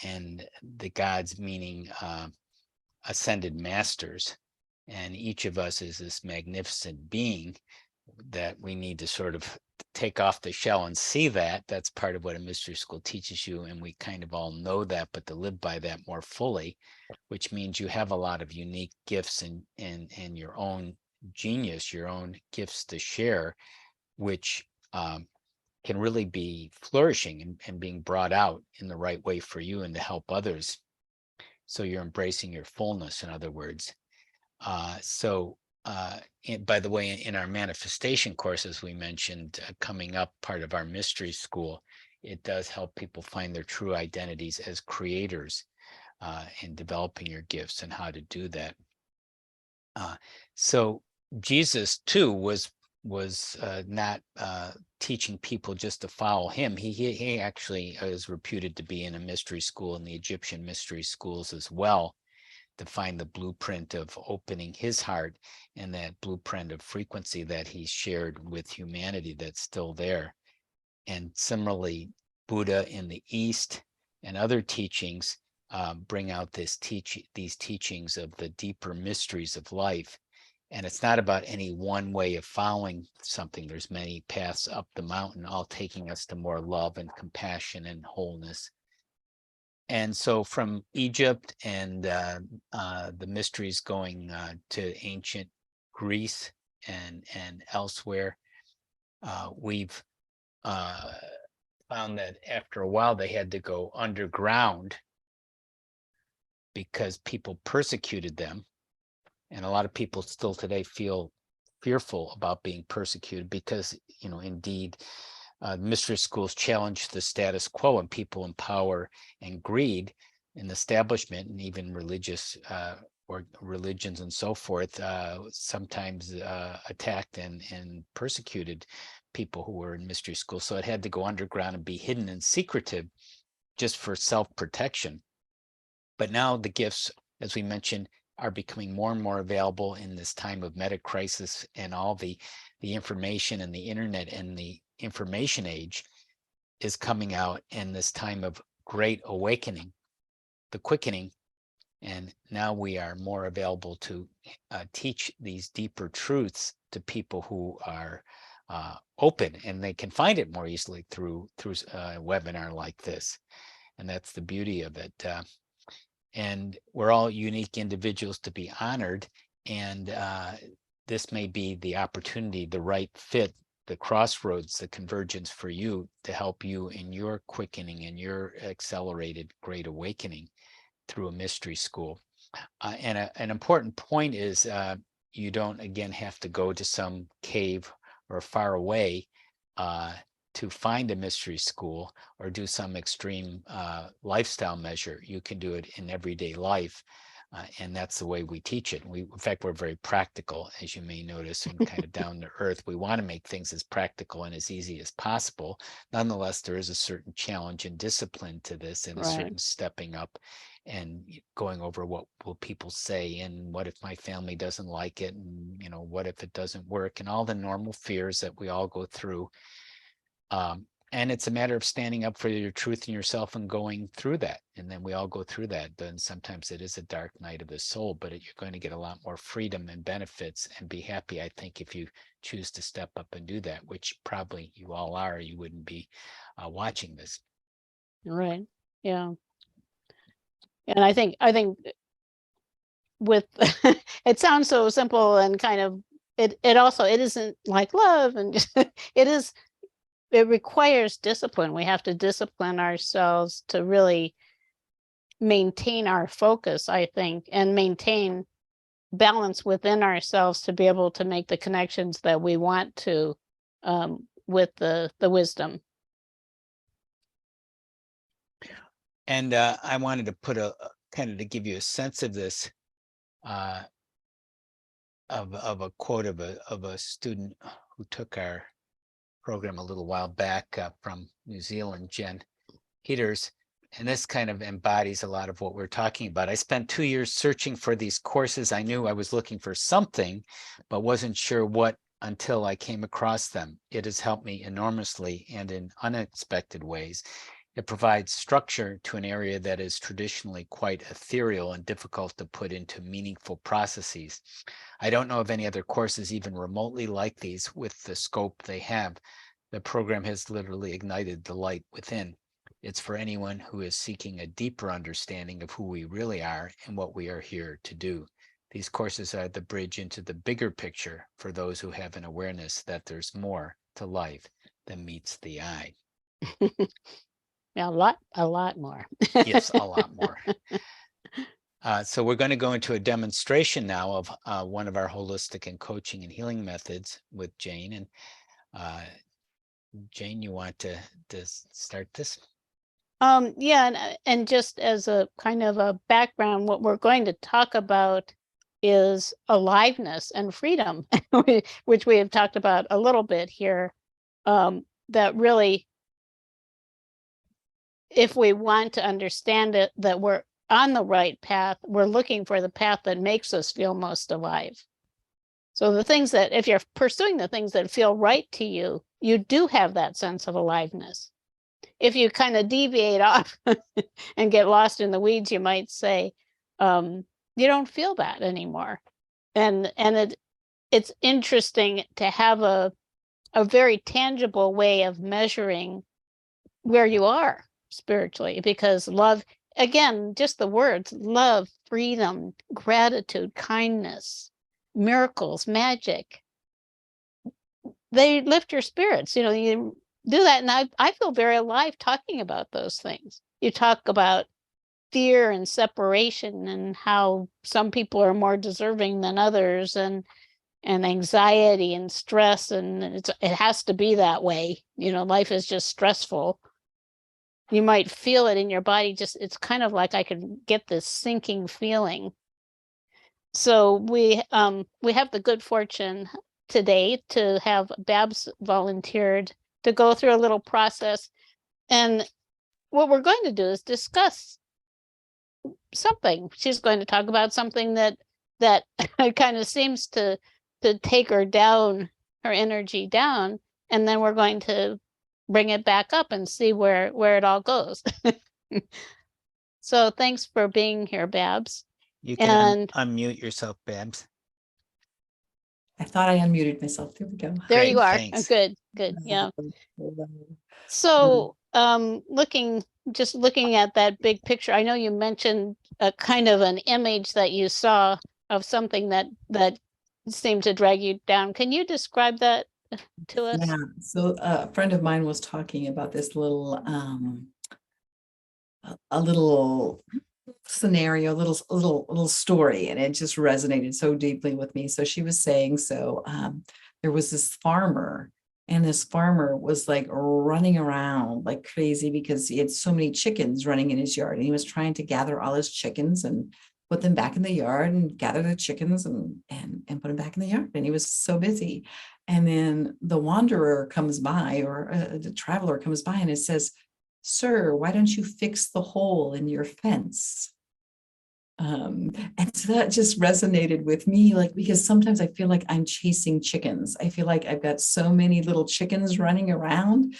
And the gods meaning ascended masters. And each of us is this magnificent being that we need to sort of take off the shell and see that. That's part of what a mystery school teaches you, and we kind of all know that, but to live by that more fully, which means you have a lot of unique gifts and your own genius, your own gifts to share, which can really be flourishing and being brought out in the right way for you and to help others. So you're embracing your fullness, in other words. By the way, in our manifestation course, as we mentioned, coming up, part of our mystery school, it does help people find their true identities as creators in developing your gifts and how to do that. So Jesus too was not teaching people just to follow him. He actually is reputed to be in a mystery school, in the Egyptian mystery schools as well, to find the blueprint of opening his heart and that blueprint of frequency that he shared with humanity that's still there. And similarly, Buddha in the East and other teachings bring out these teachings of the deeper mysteries of life. And it's not about any one way of following something. There's many paths up the mountain, all taking us to more love and compassion and wholeness. And so from Egypt and the mysteries going to ancient Greece and elsewhere, we've found that after a while they had to go underground because people persecuted them. And a lot of people still today feel fearful about being persecuted because, indeed, mystery schools challenge the status quo, and people in power and greed and establishment, and even religious or religions and so forth, sometimes attacked and persecuted people who were in mystery school. So it had to go underground and be hidden and secretive just for self-protection. But now the gifts, as we mentioned, are becoming more and more available in this time of meta crisis, and all the information and the internet and the information age is coming out in this time of great awakening, the quickening. And now we are more available to teach these deeper truths to people who are open, and they can find it more easily through a webinar like this. And that's the beauty of it. And we're all unique individuals to be honored. And this may be the opportunity, the right fit, the crossroads, the convergence for you to help you in your quickening and your accelerated great awakening through a mystery school. And an important point is you don't, again, have to go to some cave or far away to find a mystery school or do some extreme lifestyle measure. You can do it in everyday life. And that's the way we teach it. In fact, we're very practical, as you may notice, and kind of down to earth. We want to make things as practical and as easy as possible. Nonetheless, there is a certain challenge and discipline to this, and a certain stepping up and going over what will people say, and what if my family doesn't like it, and what if it doesn't work, and all the normal fears that we all go through. And it's a matter of standing up for your truth and yourself and going through that. And then we all go through that. Then sometimes it is a dark night of the soul, but you're going to get a lot more freedom and benefits and be happy, I think, if you choose to step up and do that, which probably you all are. You wouldn't be watching this. Right. Yeah. And I think with it sounds so simple and kind of it also, it isn't like love, and it requires discipline. We have to discipline ourselves to really maintain our focus, I think, and maintain balance within ourselves to be able to make the connections that we want to with the wisdom. And I wanted to put a kind of to give you a sense of this, of a quote of a student who took our program a little while back from New Zealand, Jen Peters. And this kind of embodies a lot of what we're talking about. I spent 2 years searching for these courses. I knew I was looking for something, but wasn't sure what until I came across them. It has helped me enormously and in unexpected ways. It provides structure to an area that is traditionally quite ethereal and difficult to put into meaningful processes. I don't know of any other courses even remotely like these with the scope they have. The program has literally ignited the light within. It's for anyone who is seeking a deeper understanding of who we really are and what we are here to do. These courses are the bridge into the bigger picture for those who have an awareness that there's more to life than meets the eye. Yeah, a lot more. Yes, a lot more. So we're going to go into a demonstration now of one of our holistic and coaching and healing methods with Jane. And Jane, you want to start this? Yeah, and just as a kind of a background, what we're going to talk about is aliveness and freedom, which we have talked about a little bit here. That really, if we want to understand it, that we're on the right path, we're looking for the path that makes us feel most alive. So the things that, if you're pursuing the things that feel right to you, you do have that sense of aliveness. If you kind of deviate off and get lost in the weeds, you might say, you don't feel that anymore. And it's interesting to have a very tangible way of measuring where you are spiritually, because love, again, just the words, love, freedom, gratitude, kindness, miracles, magic, they lift your spirits. You know, you do that, and I feel very alive talking about those things. You talk about fear and separation and how some people are more deserving than others, and anxiety and stress, and it has to be that way. You know, life is just stressful. You might feel it in your body, just it's kind of like I could get this sinking feeling. So we have the good fortune today to have Babs volunteered to go through a little process. And what we're going to do is discuss something. She's going to talk about something that kind of seems to take her down, her energy down, and then we're going to bring it back up and see where it all goes. So thanks for being here, Babs. You can unmute yourself, Babs. I thought I unmuted myself. There we go. There Great, you are. thanks. Good. Yeah. So just looking at that big picture, I know you mentioned a kind of an image that you saw of something that seemed to drag you down. Can you describe that to us? Yeah. So a friend of mine was talking about this little a little scenario, little story, and it just resonated so deeply with me. So she was saying, there was this farmer, and this farmer was like running around like crazy because he had so many chickens running in his yard, and he was trying to gather all his chickens and put them back in the yard, and gather the chickens and put them back in the yard. And he was so busy. And then the wanderer comes by, or the traveler comes by, and it says, "Sir, why don't you fix the hole in your fence?" And so that just resonated with me, like, because sometimes I feel like I'm chasing chickens. I feel like I've got so many little chickens running around,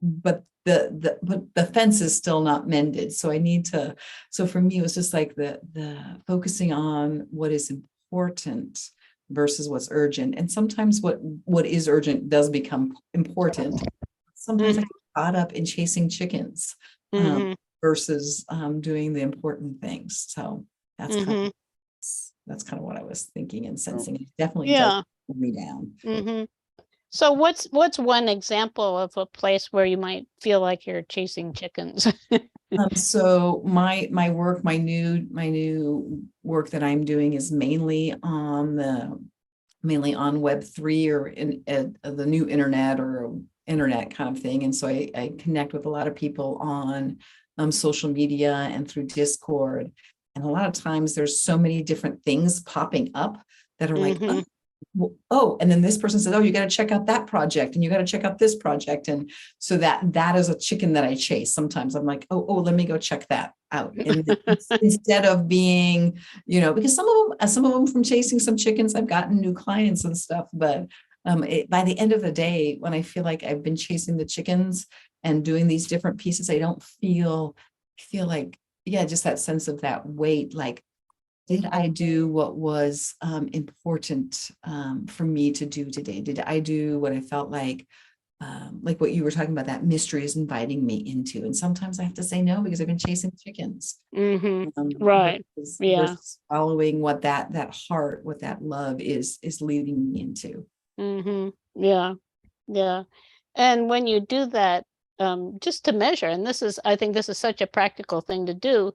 but the fence is still not mended. So I need to, so for me, it was just like the focusing on what is important versus what's urgent. And sometimes what is urgent does become important. Sometimes I get caught up in chasing chickens versus doing the important things. So that's kind of what I was thinking and sensing. It definitely does pull me down. So what's one example of a place where you might feel like you're chasing chickens? So my work, my new work that I'm doing is mainly on Web3, or in the new internet, or internet kind of thing. And so I connect with a lot of people on social media and through Discord. And a lot of times there's so many different things popping up that are like, oh, and then this person says, oh, you got to check out that project, and you got to check out this project. And so that is a chicken that I chase. Sometimes I'm like, oh, let me go check that out. And instead of being, because some of them from chasing some chickens, I've gotten new clients and stuff. But by the end of the day, when I feel like I've been chasing the chickens and doing these different pieces, I don't feel like, just that sense of that weight, like, did I do what was important for me to do today? Did I do what I felt like what you were talking about, that mystery is inviting me into? And sometimes I have to say no, because I've been chasing chickens. Right. Versus following what that heart, what that love is leading me into. Yeah. And when you do that, just to measure, and I think this is such a practical thing to do,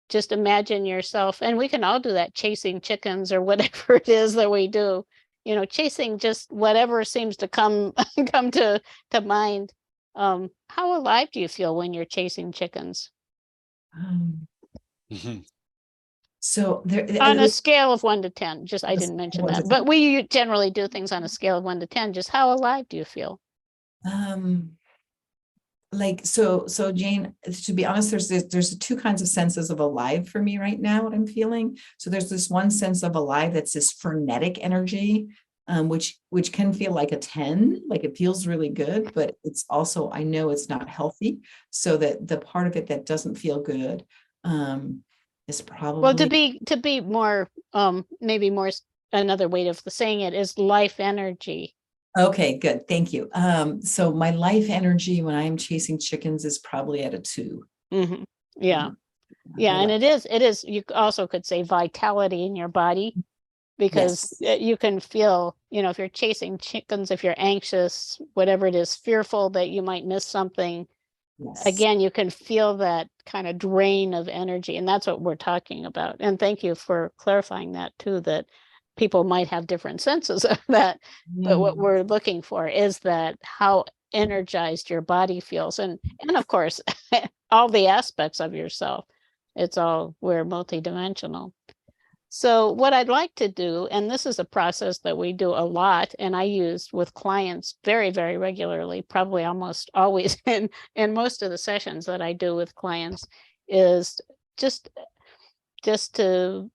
just imagine yourself, and we can all do that, chasing chickens or whatever it is that we do, you know, chasing just whatever seems to come come to mind. How alive do you feel when you're chasing chickens? Um, Mhm. so there, On a scale of 1 to 10, just I On a didn't scale of mention 1 to that, 10. but we generally do things on a scale of 1 to 10. Just how alive do you feel? Like, so Jane, to be honest, there's two kinds of senses of alive for me right now, what I'm feeling. So there's this one sense of alive that's this frenetic energy, which can feel like a 10, like it feels really good, but it's also, I know it's not healthy. So that the part of it that doesn't feel good is Well, to probably, be more, maybe more, another way of saying it is life energy. okay, good, thank you. So my life energy when I'm chasing chickens is probably at a 2. Mhm. Yeah. Um, Yeah, my and life, it is, you also could say vitality in your body, because yes, you can feel, you know, if you're chasing chickens, if you're anxious, whatever it is, fearful that you might miss something, yes. again, you can feel that kind of drain of energy, and that's what we're talking about. And thank you for clarifying that too, that people might have different senses of that, but what Mm. we're looking for is that how energized your body feels, and of course all the aspects of yourself. It's all, we're multidimensional. So what I'd like to do, and this is a process that we do a lot, and I use with clients very, very regularly, probably almost always in most of the sessions that I do with clients, is just to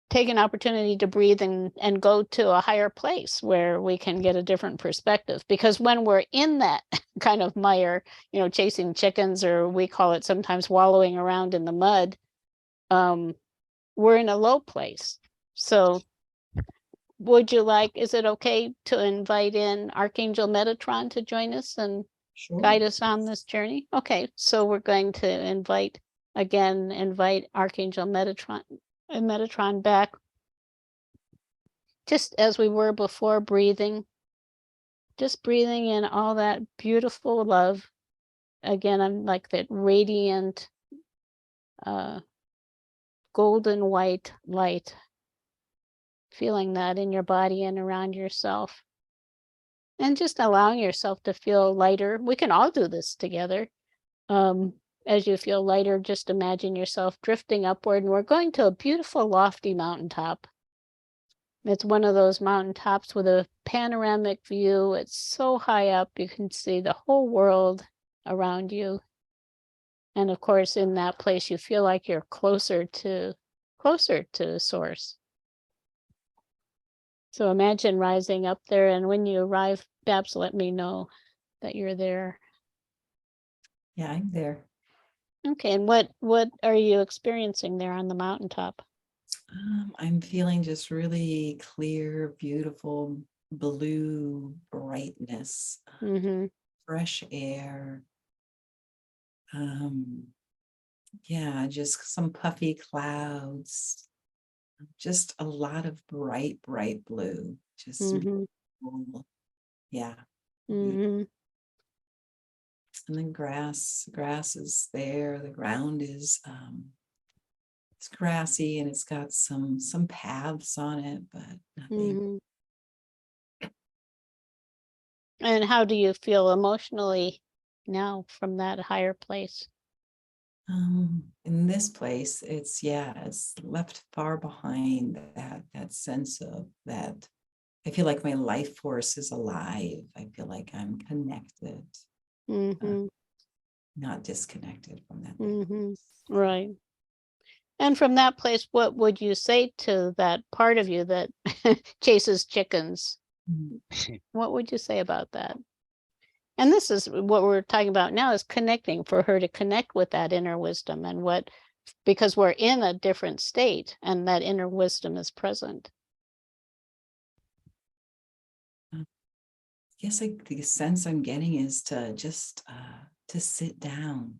take an opportunity to breathe and go to a higher place where we can get a different perspective. Because when we're in that kind of mire, you know, chasing chickens, or we call it sometimes wallowing around in the mud, we're in a low place. So would you like, is it okay to invite in Archangel Metatron to join us and Sure. guide us on this journey? Okay, so we're going to invite Archangel Metatron back, just as we were before, just breathing in all that beautiful love. Again, I'm like that radiant, golden white light, feeling that in your body and around yourself. And just allowing yourself to feel lighter. We can all do this together. As you feel lighter, just imagine yourself drifting upward, and we're going to a beautiful lofty mountaintop. It's one of those mountaintops with a panoramic view. It's so high up, you can see the whole world around you. And of course, in that place, you feel like you're closer to source. So imagine rising up there, and when you arrive, Babs, let me know that you're there. Yeah, I'm there. Okay, and what are you experiencing there on the mountaintop? I'm feeling just really clear, beautiful blue brightness, Mm-hmm. fresh air. Um, yeah, just some puffy clouds, just a lot of bright, bright blue. Just Mm-hmm. beautiful. Yeah. Mm-hmm. And then grass is there. The ground is it's grassy and it's got some paths on it, but nothing. Mm-hmm. And how do you feel emotionally now from that higher place? In this place, it's left far behind that sense of that. I feel like my life force is alive. I feel like I'm connected, Mm-hmm. not disconnected from that big Mm-hmm. place. Right. And from that place, what would you say to that part of you that chases chickens? Mm. What would you say about that? And this is what we're talking about now, is connecting, for her to connect with that inner wisdom, and what, because we're in a different state and that inner wisdom is present. Guess like the sense I'm getting is to just to sit down,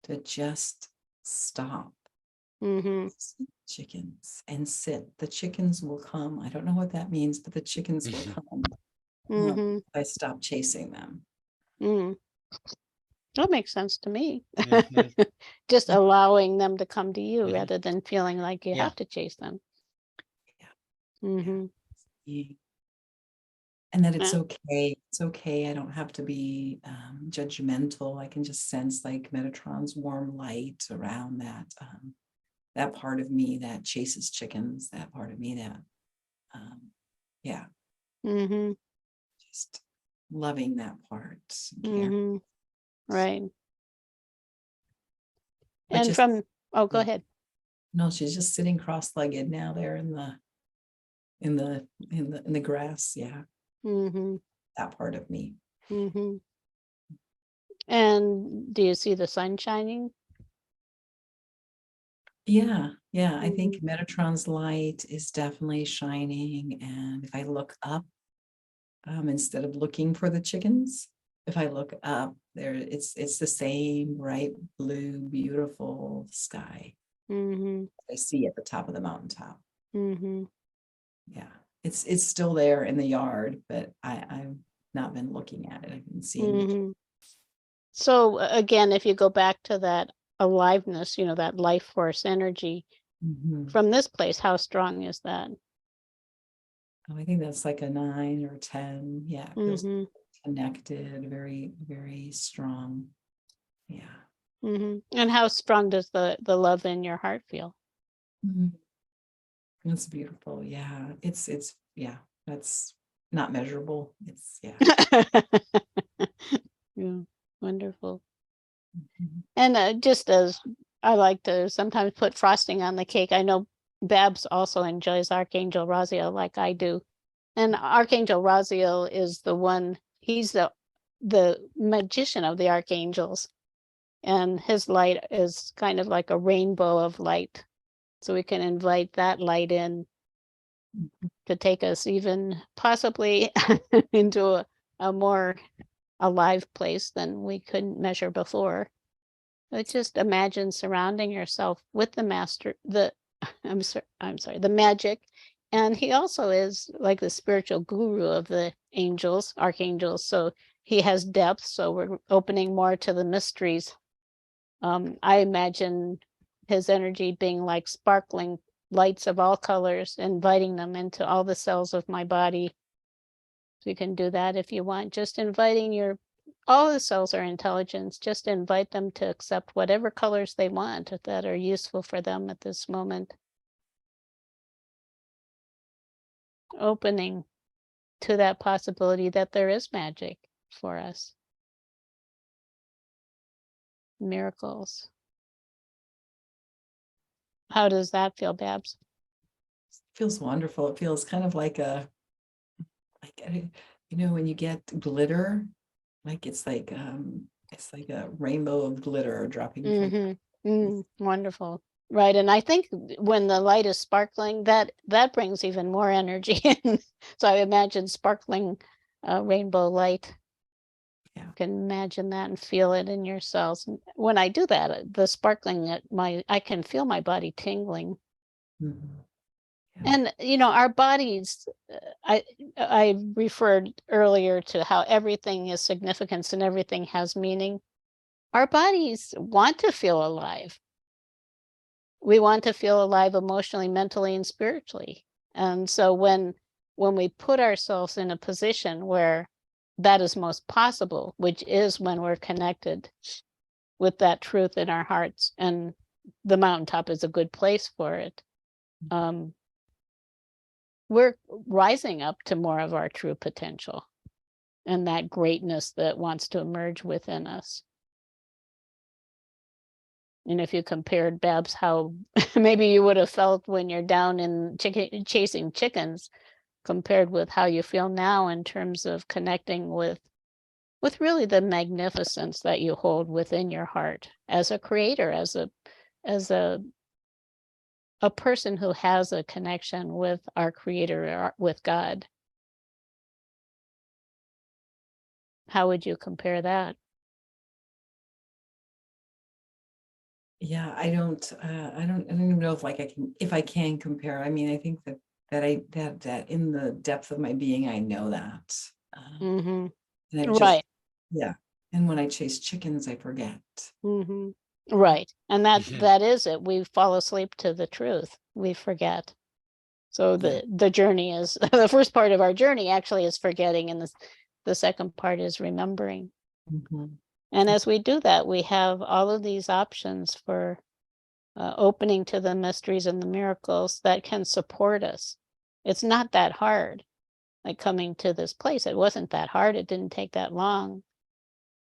to just stop. Mm-hmm. Chickens and sit. The chickens will come. I don't know what that means, but the chickens will come. Mm-hmm. I stop chasing them. Mm. That makes sense to me. Mhm. Just allowing them to come to you Mhm. rather than feeling like you Yeah. have to chase them. Yeah. Hmm. Yeah. And that it's Yeah. okay. It's okay. I don't have to be judgmental. I can just sense like Metatron's warm light around that part of me that chases chickens, that part of me that yeah, Hmm. just loving that part. Care. Hmm. Right. But And just oh, go yeah. ahead. No, she's just sitting cross-legged now there in the grass. Yeah, Hmm. that part of me. Hmm. And do you see the sun shining? Yeah, yeah. I Mhm. think Metatron's light is definitely shining. And if I look up, instead of looking for the chickens, if I look up there, it's the same bright blue, beautiful sky Hmm. I see at the top of the mountaintop. Hmm. Yeah, it's still there in the yard, but I've not been looking at it. I've been seeing the Hmm. So again, if you go back to that aliveness, that life force energy Mhm. from this place, how strong is that? Oh, I think that's like a 9 or 10. Yeah, it feels Hmm. connected, very, very strong. Yeah. Hmm. And how strong does the love in your heart feel? Mhm. That's beautiful. Yeah. Yeah, that's not measurable. It's yeah. Yeah, wonderful. Mhm. And just as I like to sometimes put frosting on the cake, I know Babs also enjoys Archangel Raziel like I do. And Archangel Raziel is the one, he's the magician of the archangels. And his light is kind of like a rainbow of light. So we can invite that light in to take us even possibly into a more alive place than we couldn't measure before. But just imagine surrounding yourself with the master, I'm sorry, the magic. And he also is like the spiritual guru of the angels, archangels. So he has depth. So we're opening more to the mysteries. I imagine his energy being like sparkling lights of all colors, inviting them into all the cells of my body. So you can do that if you want, just inviting all the cells are intelligence, just invite them to accept whatever colors they want that are useful for them at this moment. Opening to that possibility that there is magic for us, miracles. How does that feel, Babs? Feels wonderful. It feels kind of like when you get glitter, like it's like a rainbow of glitter dropping from. Mm-hmm. Wonderful. Right. And I think when the light is sparkling, that brings even more energy in. So I imagine sparkling rainbow light. Yeah. You can imagine that and feel it in your cells. And when I do that, the sparkling I can feel my body tingling. Mhm. Yeah. And our bodies, I referred earlier to how everything is significance and everything has meaning. Our bodies want to feel alive. We want to feel alive emotionally, mentally, and spiritually. And so when we put ourselves in a position where that is most possible, which is when we're connected with that truth in our hearts, and the mountaintop is a good place for it, we're rising up to more of our true potential and that greatness that wants to emerge within us. And if you compared, Babs, how maybe you would have felt when you're down in chasing chickens compared with how you feel now in terms of connecting with really the magnificence that you hold within your heart as a creator, as a person who has a connection with our creator, with God. How would you compare that? Yeah, I don't even know if I can compare. I mean, I think that in the depth of my being, I know that. Mm-hmm. And I've just, Right. yeah, And when I chase chickens, I forget. Mhm. Right. And Mhm. that is it. We fall asleep to the truth. We forget. So Yeah. the journey is the first part of our journey actually is forgetting, and the second part is remembering. Mhm. And as we do that, we have all of these options for opening to the mysteries and the miracles that can support us. It's not that hard, like coming to this place. It wasn't that hard. It didn't take that long.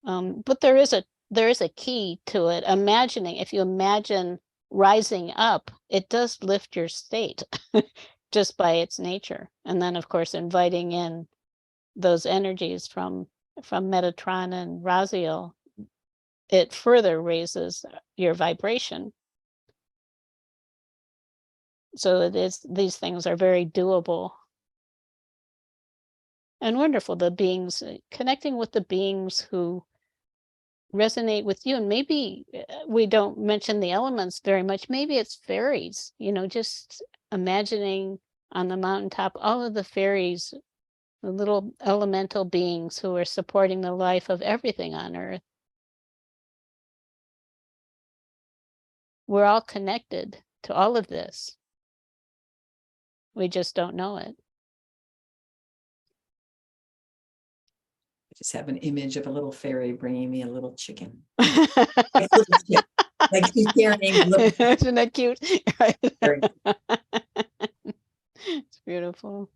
But there is a key to it. Imagining, if you imagine rising up, it does lift your state just by its nature. And then, of course, inviting in those energies from Metatron and Raziel, it further raises your vibration. So it is, these things are very doable and wonderful. The beings, connecting with the beings who resonate with you, and maybe we don't mention the elements very much. Maybe it's fairies, just imagining on the mountaintop all of the fairies, the little elemental beings who are supporting the life of everything on earth. We're all connected to all of this. We just don't know it. I just have an image of a little fairy bringing me a little chicken. Like little chick. Like she's carrying a little Isn't that cute? fairy. It's beautiful.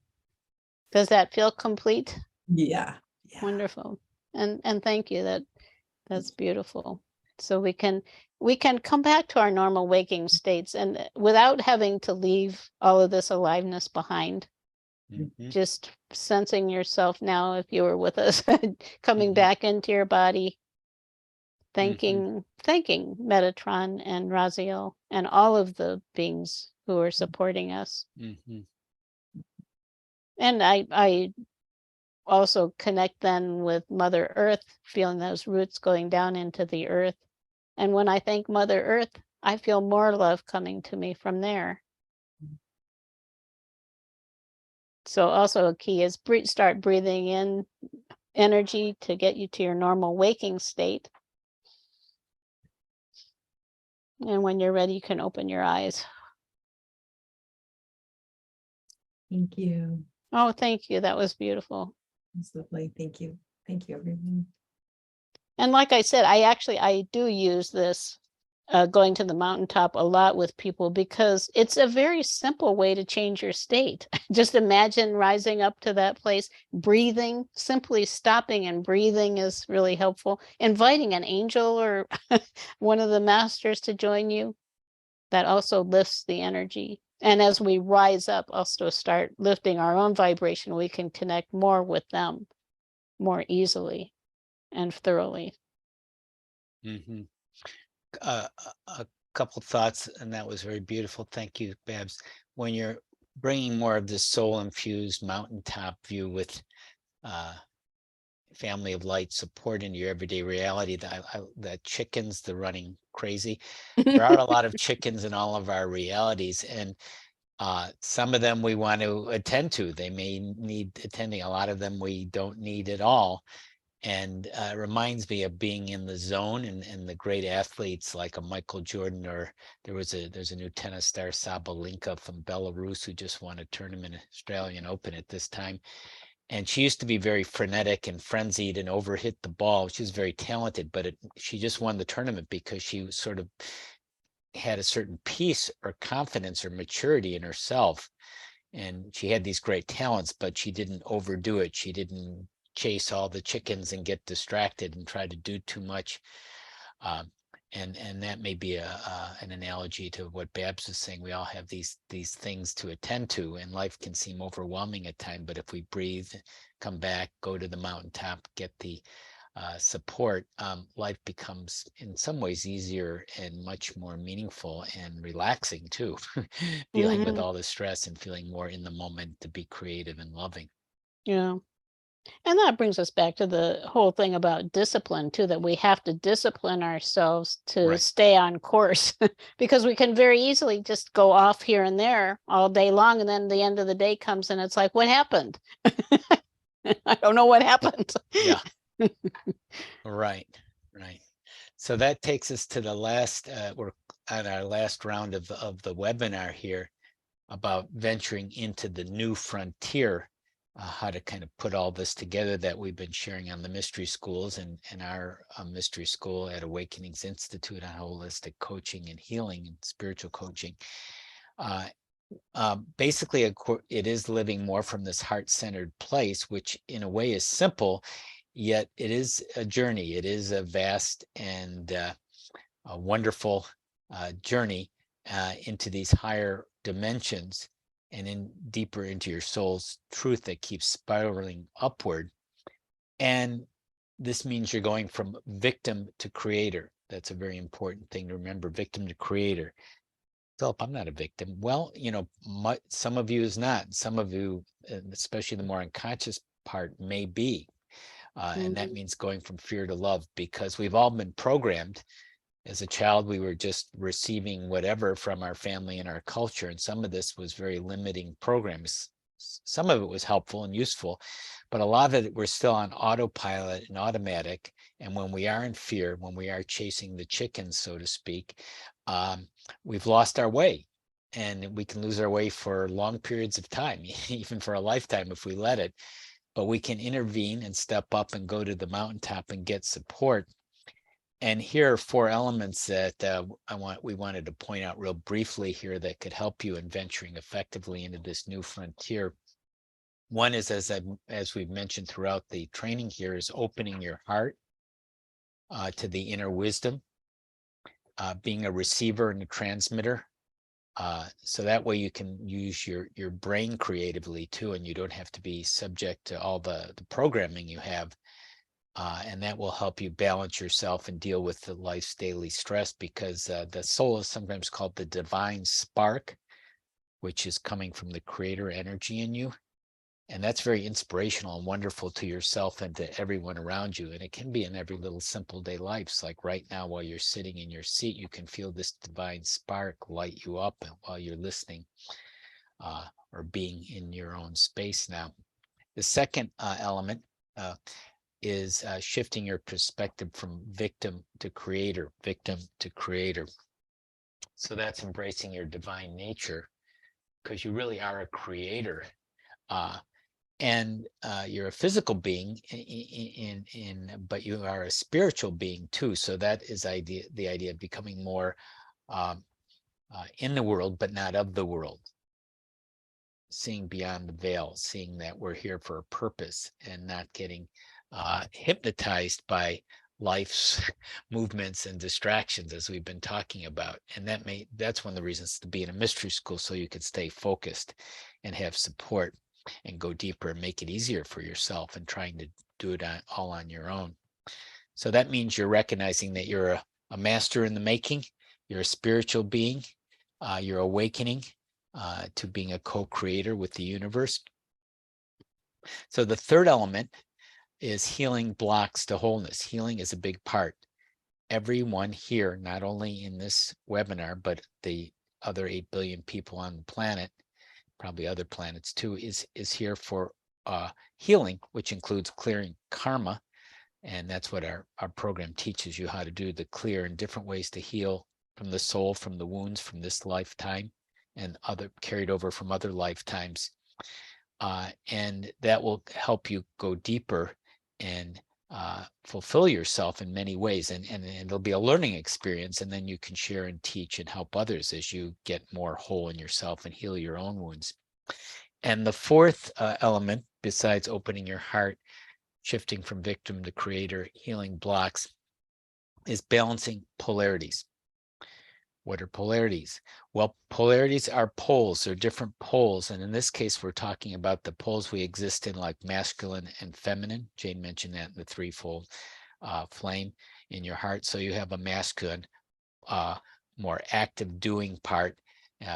Does that feel complete? Yeah. Yeah. Wonderful. And thank you. That's beautiful. So we can come back to our normal waking states, and without having to leave all of this aliveness behind. Mhm. Just sensing yourself now, if you were with us, coming Mhm. back into your body, Mhm. thanking Metatron and Raziel and all of the beings who are supporting us. Mhm. And I also connect then with Mother Earth, feeling those roots going down into the earth. And when I thank Mother Earth, I feel more love coming to me from there. So also a key is start breathing in energy to get you to your normal waking state. And when you're ready, you can open your eyes. Thank you. Oh, thank you. That was beautiful. That's lovely. Thank you. Thank you, everyone. And like I said, I do use this going to the mountaintop a lot with people, because it's a very simple way to change your state. Just imagine rising up to that place, breathing, simply stopping and breathing is really helpful. Inviting an angel or one of the masters to join you, that also lifts the energy. And as we rise up, also start lifting our own vibration, we can connect more with them more easily and thoroughly. Mhm. A couple thoughts, and that was very beautiful. Thank you, Babs. When you're bringing more of this soul-infused mountaintop view with uh, family of light support into your everyday reality, the chickens, the running crazy, there are a lot of chickens in all of our realities, and some of them we want to attend to. They may need attending. A lot of them we don't need at all. And it reminds me of being in the zone, and the great athletes like a Michael Jordan, or there's a new tennis star, Sabalenka from Belarus, who just won a tournament, Australian Open at this time. And she used to be very frenetic and frenzied and overhit the ball. She was very talented, but she just won the tournament because she was sort of had a certain peace or confidence or maturity in herself. And she had these great talents, but she didn't overdo it. She didn't chase all the chickens and get distracted and try to do too much. Um, and that may be an analogy to what Babs is saying. We all have these things to attend to, and life can seem overwhelming at times. But if we breathe, come back, go to the mountaintop, get the support, life becomes in some ways easier and much more meaningful and relaxing too. Dealing with Mhm. all the stress and feeling more in the moment to be creative and loving. Yeah. And that brings us back to the whole thing about discipline too, that we have to discipline ourselves to Right. stay on course, because we can very easily just go off here and there all day long. And then the end of the day comes and it's like, what happened? I don't know what happened. Yeah. Right, right. So that takes us to the last, we're at our last round of the webinar here about venturing into the new frontier, how to kind of put all this together that we've been sharing on the mystery schools and our mystery school at Awakenings Institute on holistic coaching and healing and spiritual coaching. Basically, it is living more from this heart-centered place, which in a way is simple, yet it is a journey. It is a vast and a wonderful journey into these higher dimensions and in deeper into your soul's truth that keeps spiraling upward. And this means you're going from victim to creator. That's a very important thing to remember, victim to creator. Philip, I'm not a victim. Well, you know, some of you is not. Some of you, especially the more unconscious part, may be. And that means going from fear to love, because we've all been programmed. As a child, we were just receiving whatever from our family and our culture. And some of this was very limiting programs. Some of it was helpful and useful, but a lot of it we're still on autopilot and automatic. And when we are in fear, when we are chasing the chickens, so to speak, we've lost our way. And we can lose our way for long periods of time, even for a lifetime if we let it. But we can intervene and step up and go to the mountaintop and get support. And here are 4 elements that we wanted to point out real briefly here that could help you in venturing effectively into this new frontier. One is, as we've mentioned throughout the training here, is opening your heart to the inner wisdom, being a receiver and a transmitter. So that way you can use your brain creatively too, and you don't have to be subject to all the programming you have. And that will help you balance yourself and deal with the life's daily stress, because the soul is sometimes called the divine spark, which is coming from the creator energy in you. And that's very inspirational and wonderful to yourself and to everyone around you. And it can be in every little simple day lives. Like right now, while you're sitting in your seat, you can feel this divine spark light you up while you're listening or being in your own space now. The second element is shifting your perspective from victim to creator, victim to creator. So that's embracing your divine nature, because you really are a creator. And you're a physical being, but you are a spiritual being too. So that is the idea of becoming more in the world, but not of the world. Seeing beyond the veil, seeing that we're here for a purpose and not getting hypnotized by life's movements and distractions, as we've been talking about. And that's one of the reasons to be in a mystery school, so you can stay focused and have support and go deeper and make it easier for yourself and trying to do it all on your own. So that means you're recognizing that you're a master in the making, you're a spiritual being, you're awakening to being a co-creator with the universe. So the third element is healing blocks to wholeness. Healing is a big part. Everyone here, not only in this webinar, but the other 8 billion people on the planet, probably other planets too, is here for healing, which includes clearing karma. And that's what our program teaches you how to do, the clear in different ways to heal from the soul, from the wounds from this lifetime and other carried over from other lifetimes. And that will help you go deeper and fulfill yourself in many ways. And it'll be a learning experience. And then you can share and teach and help others as you get more whole in yourself and heal your own wounds. And the fourth element, besides opening your heart, shifting from victim to creator, healing blocks, is balancing polarities. What are polarities? Well, polarities are poles. They're different poles. And in this case, we're talking about the poles we exist in, like masculine and feminine. Jane mentioned that in the threefold flame in your heart. So you have a masculine, more active doing part,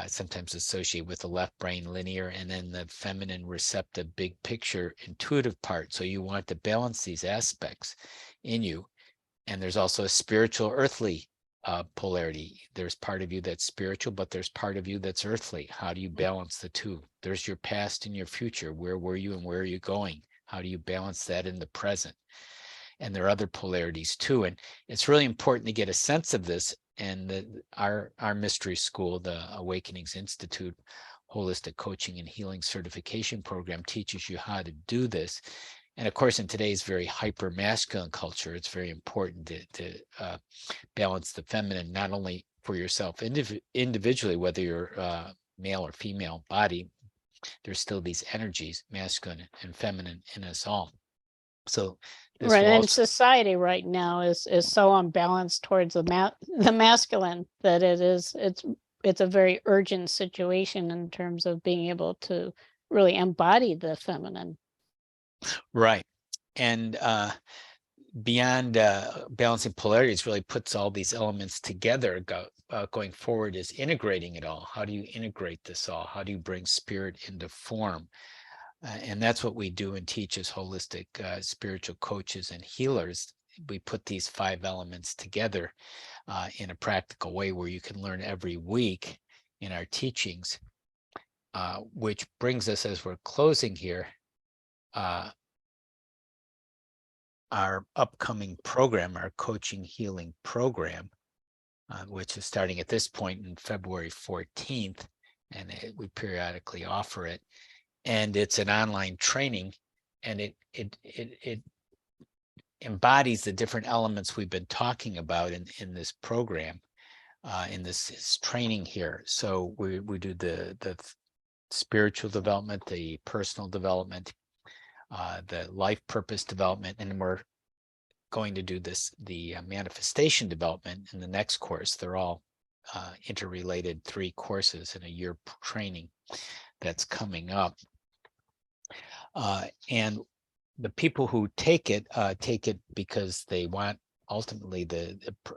sometimes associated with the left brain linear, and then the feminine receptive big picture intuitive part. So you want to balance these aspects in you. And there's also a spiritual earthly polarity. There's part of you that's spiritual, but there's part of you that's earthly. How do you balance the two? There's your past and your future. Where were you and where are you going? How do you balance that in the present? and there are other polarities too. And it's really important to get a sense of this. And our mystery school, the Awakenings Institute Holistic Coaching and Healing Certification Program, teaches you how to do this. And of course, in today's very hyper masculine culture, it's very important to balance the feminine, not only for yourself individually, whether you're male or female body, there's still these energies, masculine and feminine, in us all. So this Right, will and also, society right now is so unbalanced towards the masculine that it's a very urgent situation in terms of being able to really embody the feminine. right. And beyond balancing polarities really puts all these elements together. Going forward is integrating it all. How do you integrate this all? How do you bring spirit into form? And that's what we do and teach as holistic spiritual coaches and healers. We put these 5 elements together in a practical way where you can learn every week in our teachings, which brings us, as we're closing here, our upcoming program, our coaching healing program, which is starting at this point in February 14th, and we periodically offer it. And it's an online training, and it embodies the different elements we've been talking about in this program, in this training here. So we do the spiritual development, the personal development, the life purpose development, and we're going to do the manifestation development in the next course. They're all interrelated 3 courses in a year training that's coming up. And the people who take it because they want ultimately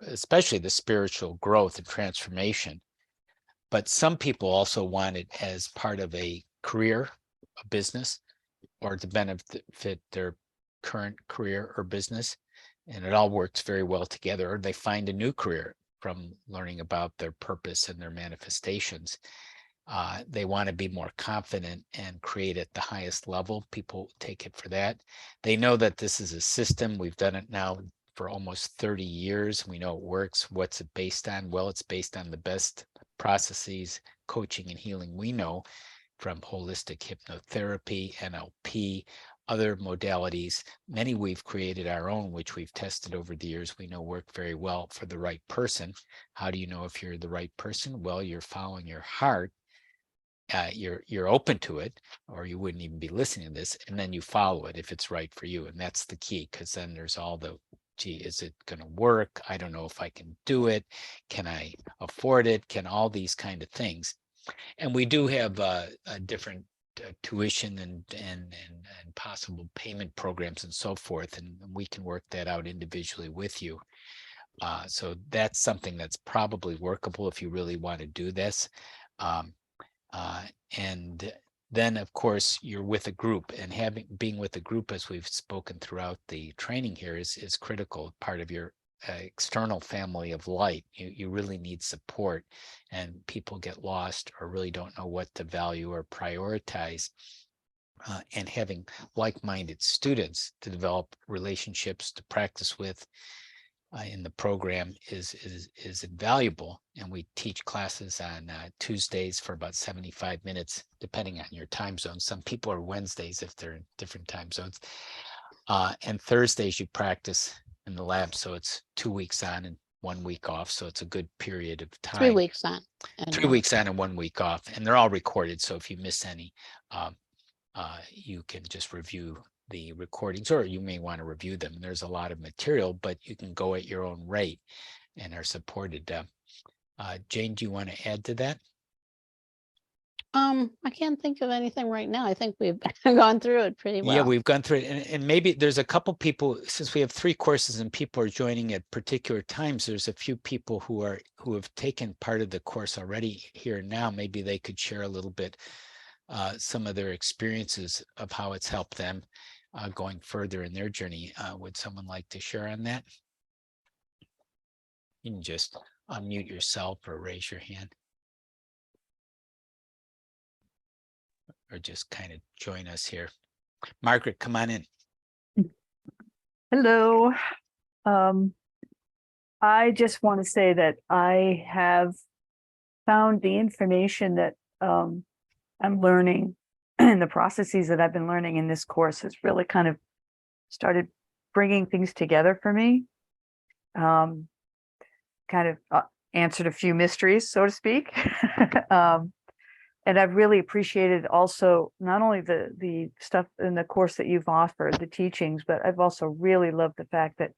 especially the spiritual growth and transformation. But some people also want it as part of a career, a business, or to benefit their current career or business. And it all works very well together. Or they find a new career from learning about their purpose and their manifestations. They want to be more confident and create at the highest level. People take it for that. They know that this is a system. We've done it now for almost 30 years. We know it works. What's it based on? Well, it's based on the best processes, coaching and healing we know, from holistic hypnotherapy, NLP, other modalities. Many we've created our own, which we've tested over the years. We know work very well for the right person. How do you know if you're the right person? Well, you're following your heart. You're open to it, or you wouldn't even be listening to this, and then you follow it if it's right for you. And that's the key, because then there's all the, gee, is it going to work? I don't know if I can do it. Can I afford it? Can all these kind of things. And we do have a different tuition and possible payment programs and so forth, and we can work that out individually with you. So that's something that's probably workable if you really want to do this. And then, of course, you're with a group, and being with a group, as we've spoken throughout the training here, is critical part of your external family of light. You really need support, and people get lost or really don't know what to value or prioritize. And having like-minded students to develop relationships to practice with in the program is invaluable. And we teach classes on Tuesdays for about 75 minutes, depending on your time zone. Some people are Wednesdays if they're in different time zones. And Thursdays you practice in the lab. So it's 2 weeks on and 1 week off. So it's a good period of time. 3 weeks on. 3 weeks on and 1 week off. And they're all recorded. So if you miss any, you can just review the recordings, or you may want to review them. There's a lot of material, but you can go at your own rate and are supported. Jane, do you want to add to that? I can't think of anything right now. I think we've gone through it pretty well. Yeah, we've gone through it, and maybe there's a couple people, since we have 3 courses and people are joining at particular times, there's a few people who have taken part of the course already here now. Maybe they could share a little bit some of their experiences of how it's helped them going further in their journey. Would someone like to share on that? You can just unmute yourself or raise your hand. Or just kind of join us here. Margaret, come on in. Hello. I just want to say that I have found the information that I'm learning and the processes that I've been learning in this course has really kind of started bringing things together for me. Kind of answered a few mysteries, so to speak. And I've really appreciated also not only the stuff in the course that you've offered, the teachings, but I've also really loved the fact that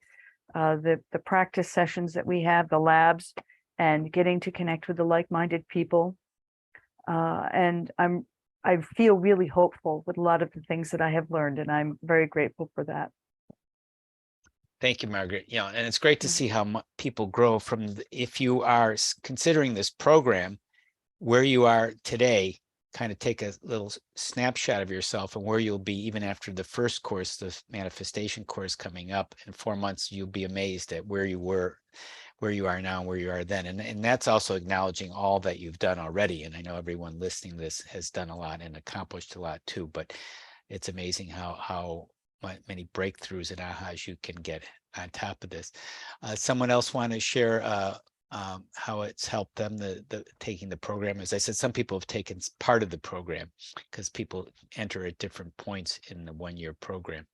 the practice sessions that we have, the labs, and getting to connect with the like-minded people. And I feel really hopeful with a lot of the things that I have learned, and I'm very grateful for that. Thank you, Margaret. Yeah, and it's great to see how people grow from if you are considering this program, where you are today, kind of take a little snapshot of yourself and where you'll be even after the first course, the manifestation course coming up in 4 months. You'll be amazed at where you were, where you are now, and where you are then. And that's also acknowledging all that you've done already. And I know everyone listening to this has done a lot and accomplished a lot too, but it's amazing how many breakthroughs and ahas you can get on top of this. Someone else want to share how it's helped them, taking the program? As I said, some people have taken part of the program because people enter at different points in the one-year program.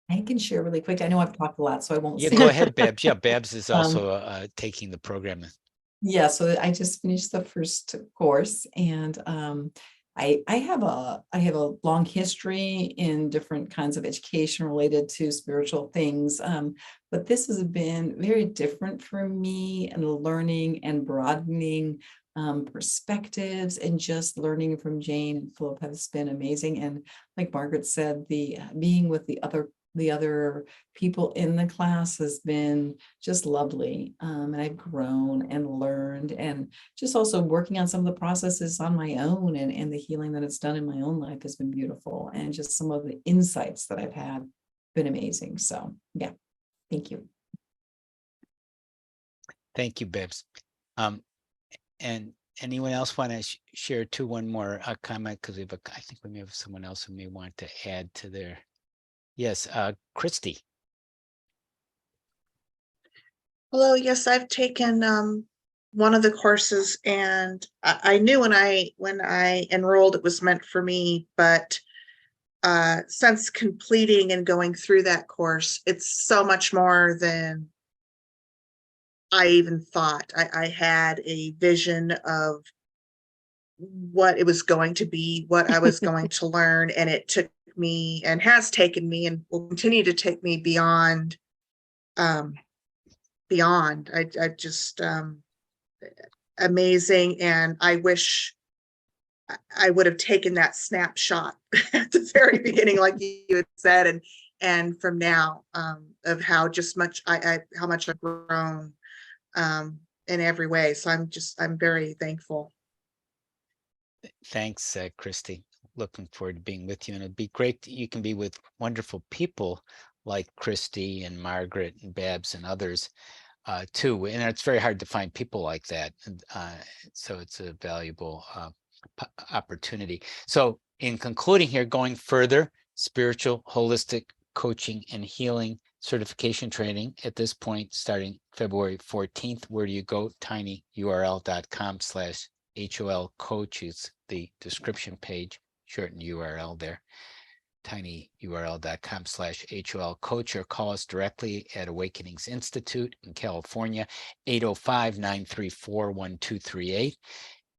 I can share really quick. I know I've talked a lot, so I won't Yeah, say go it. ahead, Babs. Yeah, Babs is also taking the program. Yeah, so I just finished the first course, and I have a long history in different kinds of education related to spiritual things, but this has been very different for me, and learning and broadening perspectives, and just learning from Jane and Philip has been amazing. And like Margaret said, the being with the other people in the class has been just lovely. And I've grown and learned, and just also working on some of the processes on my own, and the healing that it's done in my own life has been beautiful. And just some of the insights that I've had been amazing. So yeah, thank you. Thank you, Babs. And anyone else want to share one more comment? Because I think we may have someone else who may want to add to their. Yes, Christy. Hello, yes, I've taken one of the courses, and I knew when I enrolled it was meant for me, but since completing and going through that course, it's so much more than I even thought. I had a vision of what it was going to be, what I was going to learn, and it took me and has taken me and will continue to take me beyond. I just amazing, and I wish I would have taken that snapshot at the very beginning, like you had said, and from now of how much I've grown in every way. So I'm very thankful. Thanks, Christy. Looking forward to being with you, and it'd be great that you can be with wonderful people like Christy and Margaret and Babs and others too. And it's very hard to find people like that. And so it's a valuable opportunity. So in concluding here, going further, spiritual, holistic coaching and healing certification training at this point, starting February 14th. Where do you go? tinyurl.com/HOL coach is the description page, shortened URL there. tinyurl.com/HOL coach, or call us directly at Awakenings Institute in California, 805-934-1238.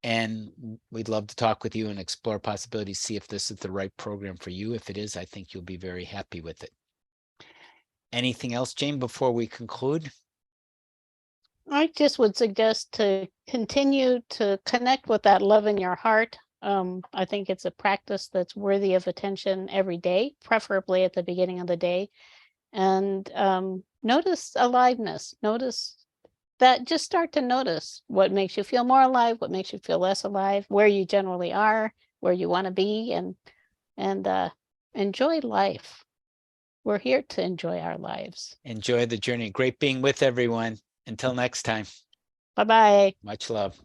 And we'd love to talk with you and explore possibilities, see if this is the right program for you. If it is, I think you'll be very happy with it. Anything else, Jane, before we conclude? I just would suggest to continue to connect with that love in your heart. I think it's a practice that's worthy of attention every day, preferably at the beginning of the day. And notice aliveness. Notice that, just start to notice what makes you feel more alive, what makes you feel less alive, where you generally are, where you want to be, and enjoy life. We're here to enjoy our lives. Enjoy the journey. Great being with everyone. Until next time. Bye-bye. Much love.